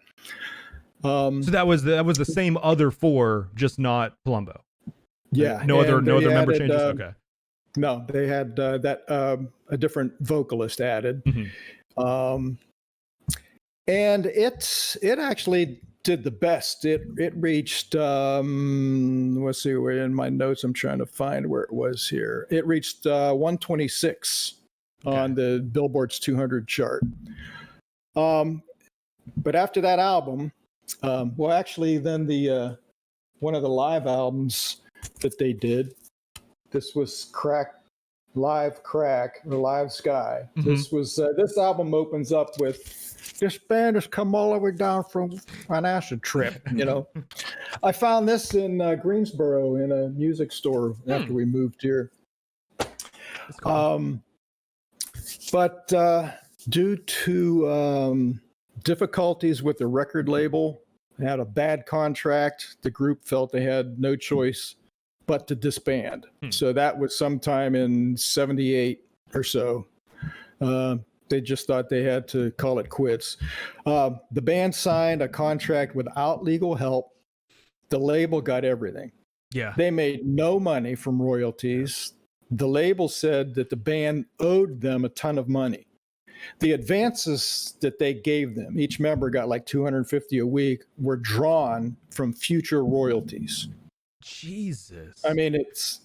So that was the same other 4, just not Palumbo. Yeah. No other member changes. Okay. No, they had a different vocalist added. And it actually did the best. It reached let's see, where in my notes I'm trying to find where it was here. It reached 126 on the Billboard's 200 chart. But after that album, then the one of the live albums that they did, this was Live Sky. This album opens up with, this band has come all the way down from an acid trip, I found this in Greensboro in a music store after we moved here. Cool. But due to difficulties with the record label, had a bad contract. The group felt they had no choice but to disband. So that was sometime in 78 or so. They just thought they had to call it quits. The band signed a contract without legal help. The label got everything. Yeah. They made no money from royalties. The label said that the band owed them a ton of money. The advances that they gave them, each member got like $250 a week, were drawn from future royalties. Jesus. I mean, it's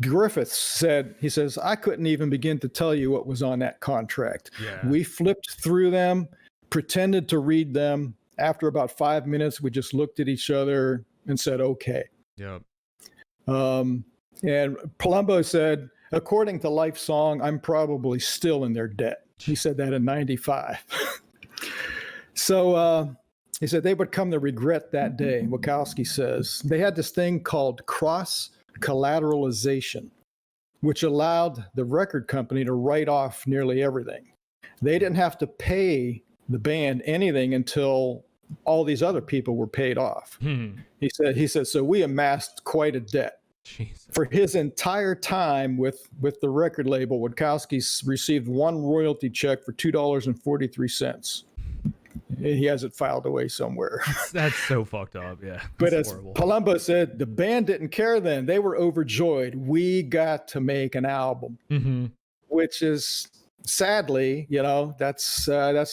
Griffiths said, he says, I couldn't even begin to tell you what was on that contract. Yeah. We flipped through them, pretended to read them. After about 5 minutes, we just looked at each other and said, okay. Yep. And Palumbo said, according to Life Song, I'm probably still in their debt. He said that in 95. So he said they would come to regret that day. Wachowski says they had this thing called cross collateralization, which allowed the record company to write off nearly everything. They didn't have to pay the band anything until all these other people were paid off. He said, so we amassed quite a debt. Jesus. For his entire time with the record label, Wachowski received one royalty check for $2.43. He has it filed away somewhere. That's so fucked up. Yeah. But That's as horrible. Palumbo said, the band didn't care then. They were overjoyed. We got to make an album, which is sadly, that's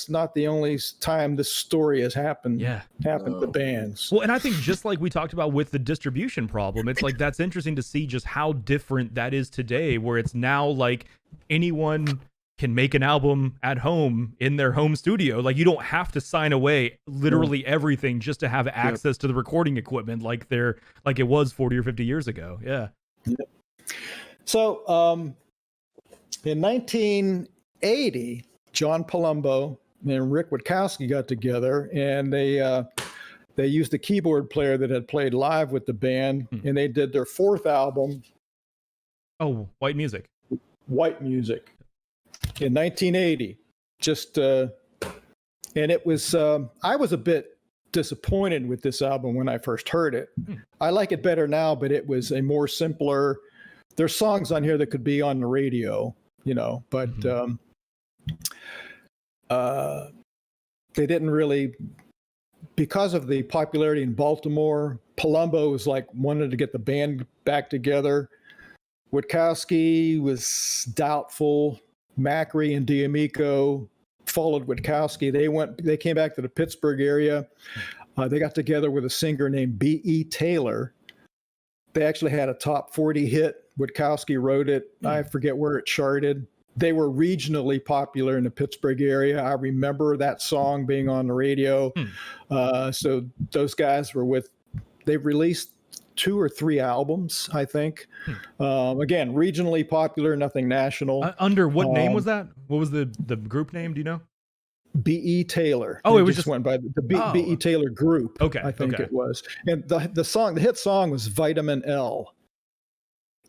not the only time this story has happened. Yeah. Happened to bands. Well, and I think just like we talked about with the distribution problem, it's like that's interesting to see just how different that is today, where it's now like anyone can make an album at home in their home studio. Like you don't have to sign away literally everything just to have access to the recording equipment like it was 40 or 50 years ago. Yeah. Yep. So in 1980, John Palumbo and Rick Wachowski got together, and they used a keyboard player that had played live with the band, and they did their fourth album. Oh, White Music. White Music. In 1980, and it was, I was a bit disappointed with this album when I first heard it. I like it better now, but it was a more simpler, there's songs on here that could be on the radio, but they didn't really, because of the popularity in Baltimore, Palumbo was wanted to get the band back together. Wachowski was doubtful. Macri and D'Amico followed Wachowski. They came back to the Pittsburgh area. They got together with a singer named B.E. Taylor. They actually had a top 40 hit. Wachowski wrote it. I forget where it charted. They were regionally popular in the Pittsburgh area. I remember that song being on the radio. So those guys they've released 2 or 3 albums, I think. Again, regionally popular, nothing national. Under what name was that? What was the group name? Do you know? B.E. Taylor. Oh, They it was just went by the B.E. Taylor Group. Okay, I think okay. it was. And the hit song was Vitamin L.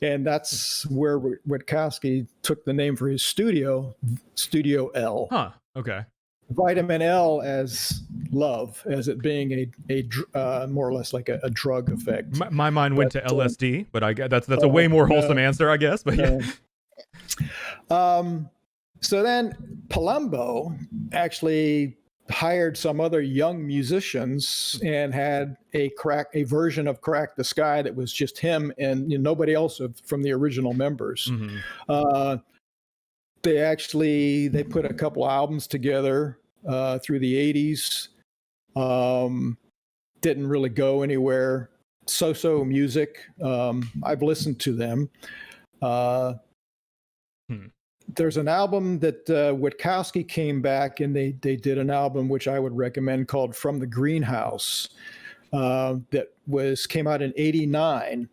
And that's where Wachowski took the name for his studio, Studio L. Huh. Okay. Vitamin L as love, as it being a more or less like a drug effect. My mind went to LSD, but I guess that's a way more wholesome answer, I guess. But yeah. So then Palumbo actually hired some other young musicians and had a version of Crack the Sky that was just him and nobody else from the original members. They put a couple albums together through the 80s. Didn't really go anywhere. So-so music. I've listened to them. There's an album that Wachowski came back and they did an album which I would recommend called From the Greenhouse that came out in 89.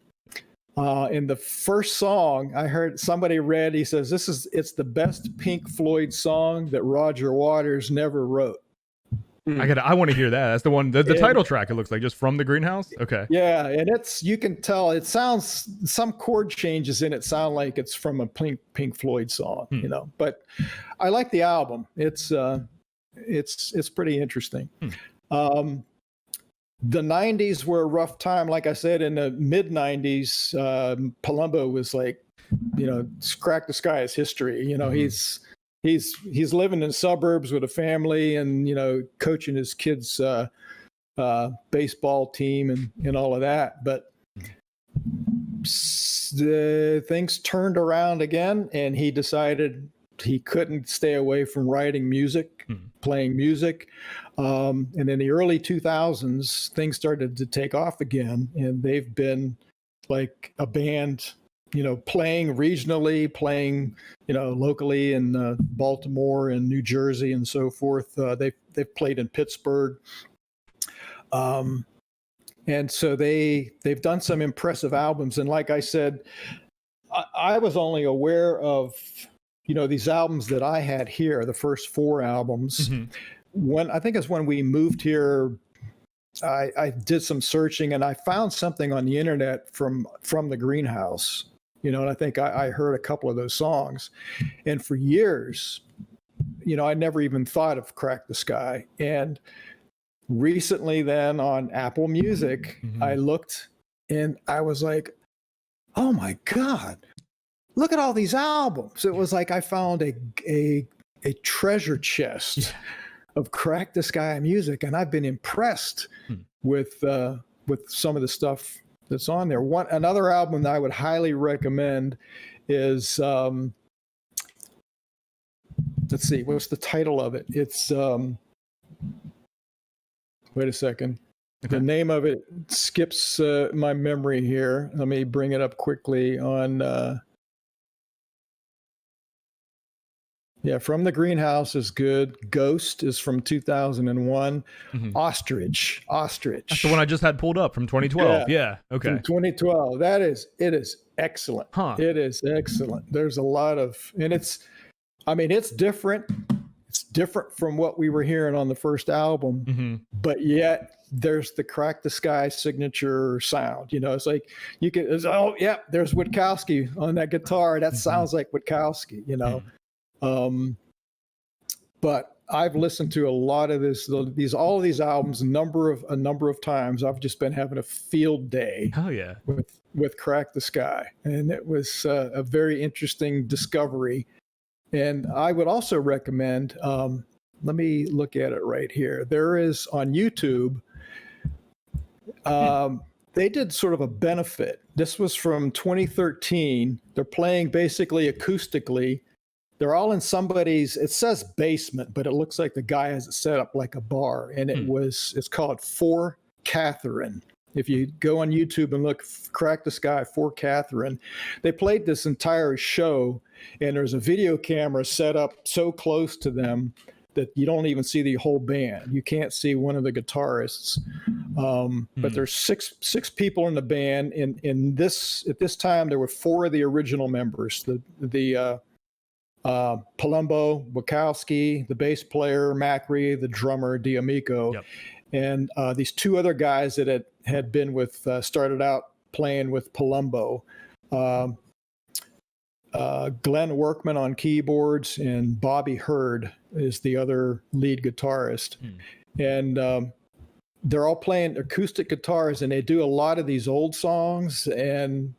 In the first song, I heard somebody read, he says, it's the best Pink Floyd song that Roger Waters never wrote. I want to hear that. That's the one, the title track, it looks like, just From the Greenhouse. Okay. Yeah. And you can tell it sounds, some chord changes in it sound like it's from a Pink Floyd song, but I like the album. It's pretty interesting. The 90s were a rough time. Like I said, in the mid 90s, Palumbo was like, Crack the Sky is history. He's living in suburbs with a family and, coaching his kids' baseball team and all of that. But things turned around again, and he decided he couldn't stay away from writing music, playing music. And in the early 2000s, things started to take off again, and they've been like a band, playing regionally, playing, locally in Baltimore and New Jersey and so forth. They've played in Pittsburgh. And so they've done some impressive albums. And like I said, I was only aware of, these albums that I had here, the first 4 albums. When I think it's when we moved here, I did some searching and I found something on the internet from the Greenhouse, and I think I heard a couple of those songs. And for years, I never even thought of Crack the Sky. And recently then on Apple Music, I looked and I was like, oh my God, look at all these albums. It was like I found a treasure chest of Crack the Sky music, and I've been impressed with some of the stuff that's on there. Another album that I would highly recommend is let's see, what's the title of it? It's wait a second. Okay. The name of it skips my memory here. Let me bring it up quickly on From the Greenhouse is good. Ghost is from 2001. Ostrich. That's the one I just had pulled up from 2012. Yeah. Okay. From 2012. It is excellent. It is excellent. There's a lot of, and it's different. It's different from what we were hearing on the first album, but yet there's the Crack the Sky signature sound. It's like there's Witkowski on that guitar. That sounds like Witkowski, but I've listened to a lot of all of these albums a number of times. I've just been having a field day. Oh yeah, with Crack the Sky, and it was a very interesting discovery. And I would also recommend. Let me look at it right here. There is on YouTube. They did sort of a benefit. This was from 2013. They're playing basically acoustically. They're all in somebody's, it says basement, but it looks like the guy has it set up like a bar. And it's called For Catherine. If you go on YouTube and look, Crack the Sky, For Catherine, they played this entire show, and there's a video camera set up so close to them that you don't even see the whole band. You can't see one of the guitarists. But there's six people in the band. At this time, there were 4 of the original members. The Palumbo, Witkowski, the bass player, Macri, the drummer, D'Amico, and these 2 other guys that had been with, started out playing with Palumbo. Glenn Workman on keyboards, and Bobby Hurd is the other lead guitarist. And they're all playing acoustic guitars, and they do a lot of these old songs, and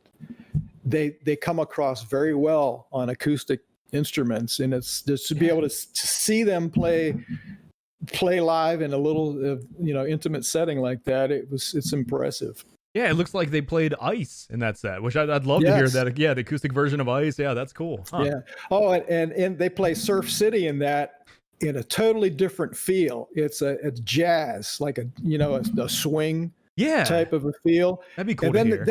they come across very well on acoustic instruments. And it's just to be able to see them play live in a little intimate setting like that, it's impressive. Yeah, it looks like they played Ice in that set, which I'd love to hear that. Yeah, the acoustic version of Ice. Yeah, that's cool. Yeah. Oh, and they play Surf City in that in a totally different feel. It's jazz, like a swing type of a feel. That'd be cool. And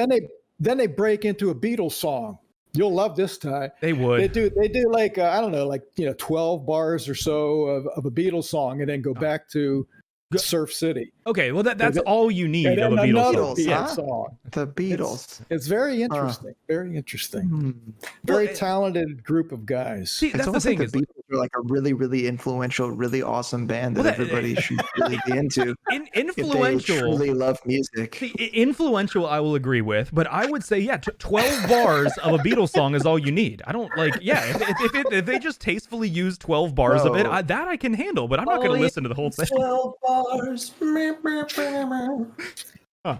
then they break into a Beatles song. You'll love this, Ty. They would. They do like 12 bars or so of a Beatles song, and then go back to Surf City. Okay, well that's all you need of a Beatles song. The Beatles. It's very interesting. Very interesting. Very talented group of guys. See, that's the thing. Like the Beatles they're like a really, really influential, really awesome band that everybody should really be into. Influential. If they truly love music. Influential, I will agree with, but I would say, 12 bars of a Beatles song is all you need. I don't like, if they just tastefully use 12 bars of it, that I can handle, but I'm not going to listen to the whole thing. 12 bars. Huh.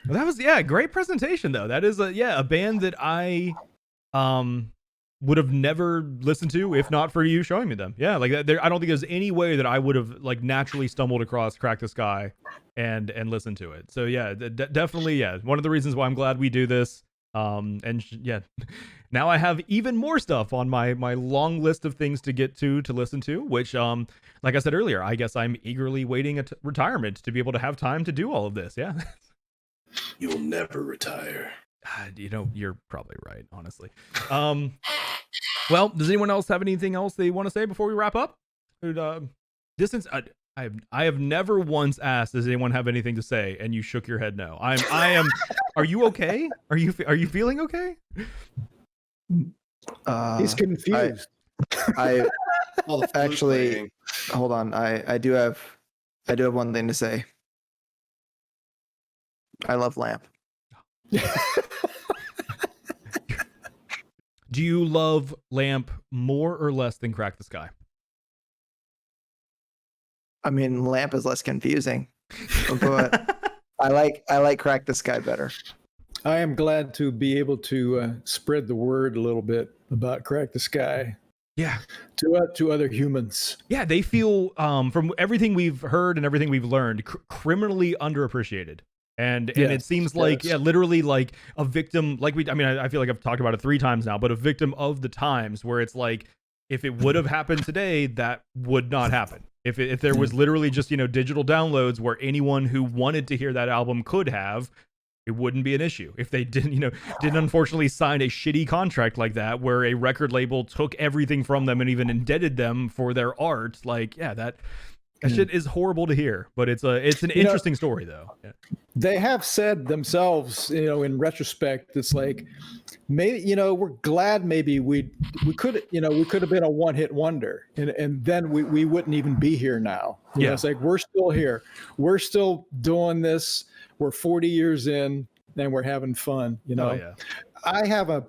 Well, that was great presentation though. That is a band that I would have never listened to if not for you showing me them. Yeah, like I don't think there's any way that I would have like naturally stumbled across Crack the Sky and listened to it. So yeah, definitely one of the reasons why I'm glad we do this. Now I have even more stuff on my long list of things to get to listen to, which like I said earlier, I guess I'm eagerly waiting at retirement to be able to have time to do all of this. Yeah. You'll never retire. You're probably right, honestly. Well, does anyone else have anything else they want to say before we wrap up? Distance. I have never once asked, does anyone have anything to say? And you shook your head no. I am. Are you okay? Are you feeling okay? He's confused. I actually hold on. I do have one thing to say. I love Lamp. Do you love Lamp more or less than Crack the Sky? I mean, Lamp is less confusing, but I like Crack the Sky better. I am glad to be able to spread the word a little bit about Crack the Sky. Yeah, to other humans. Yeah, they feel from everything we've heard and everything we've learned, criminally underappreciated. And it seems like literally like a victim, like I feel like I've talked about it 3 times now, but a victim of the times where it's like, if it would have happened today, that would not happen. If there was literally just, digital downloads where anyone who wanted to hear that album could have, it wouldn't be an issue. If they didn't unfortunately sign a shitty contract like that, where a record label took everything from them and even indebted them for their art, that shit is horrible to hear, but it's an interesting story though. Yeah. They have said themselves, in retrospect, it's like, maybe, we're glad maybe we could have been a one-hit wonder, and then we wouldn't even be here now. It's like, we're still here. We're still doing this. We're 40 years in and we're having fun, Oh, yeah. I have a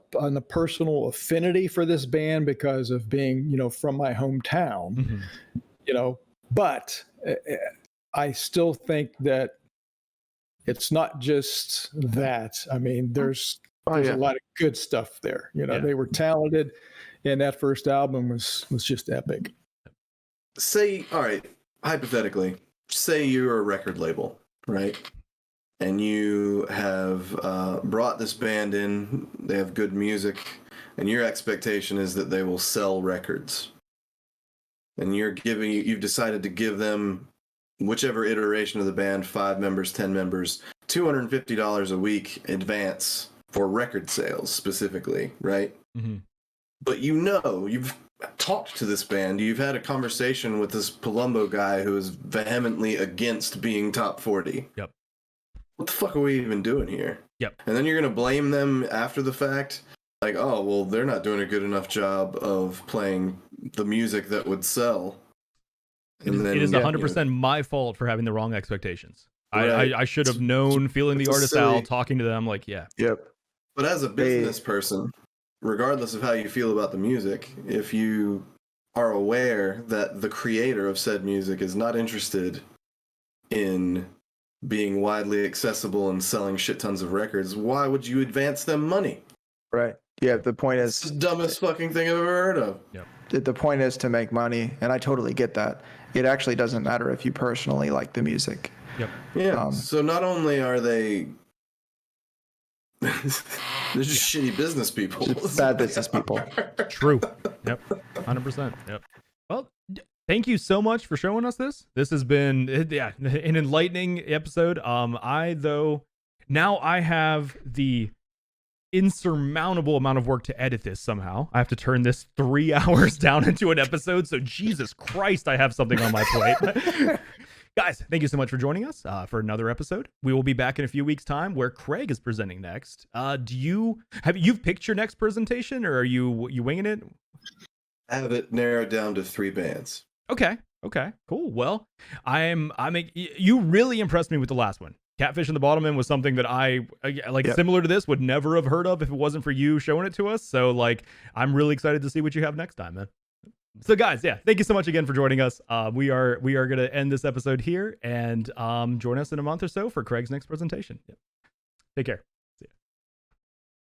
personal affinity for this band because of being, from my hometown, but I still think that it's not just that. I mean, there's a lot of good stuff there. They were talented, and that first album was just epic. Say, all right, hypothetically, say you're a record label, right? And you have brought this band in, they have good music, and your expectation is that they will sell records. And you've decided to give them, whichever iteration of the band, 5 members, 10 members, $250 a week advance for record sales specifically, right? Mm-hmm. But you've talked to this band, you've had a conversation with this Palumbo guy who is vehemently against being top 40. Yep. What the fuck are we even doing here? Yep. And then you're going to blame them after the fact? Like, oh, well, they're not doing a good enough job of playing the music that would sell. It is 100% my fault for having the wrong expectations. Right. I should have known, feeling the artist out, talking to them, Yep. But as a business person, regardless of how you feel about the music, if you are aware that the creator of said music is not interested in being widely accessible and selling shit tons of records, why would you advance them money? Right. Yeah, the point is... It's the dumbest fucking thing I've ever heard of. Yep. The point is to make money, and I totally get that. It actually doesn't matter if you personally like the music. Yep. Yeah, so not only are they... they're just shitty business people. Just bad business people. True. Yep. 100%. Yep. Well, thank you so much for showing us this. This has been an enlightening episode. Now I have the insurmountable amount of work to edit this somehow. I have to turn this 3 hours down into an episode. So Jesus Christ, I have something on my plate. Guys, thank you so much for joining us for another episode. We will be back in a few weeks' time where Craig is presenting next. You've picked your next presentation, or are you winging it? I have it narrowed down to 3 bands. Okay. Okay. Cool. Well, you really impressed me with the last one. Catfish and the Bottlemen was something that I like, similar to this, would never have heard of if it wasn't for you showing it to us. So like, I'm really excited to see what you have next time, man. So guys, yeah, thank you so much again for joining us. We are going to end this episode here, and join us in a month or so for Craig's next presentation. Yeah. Take care.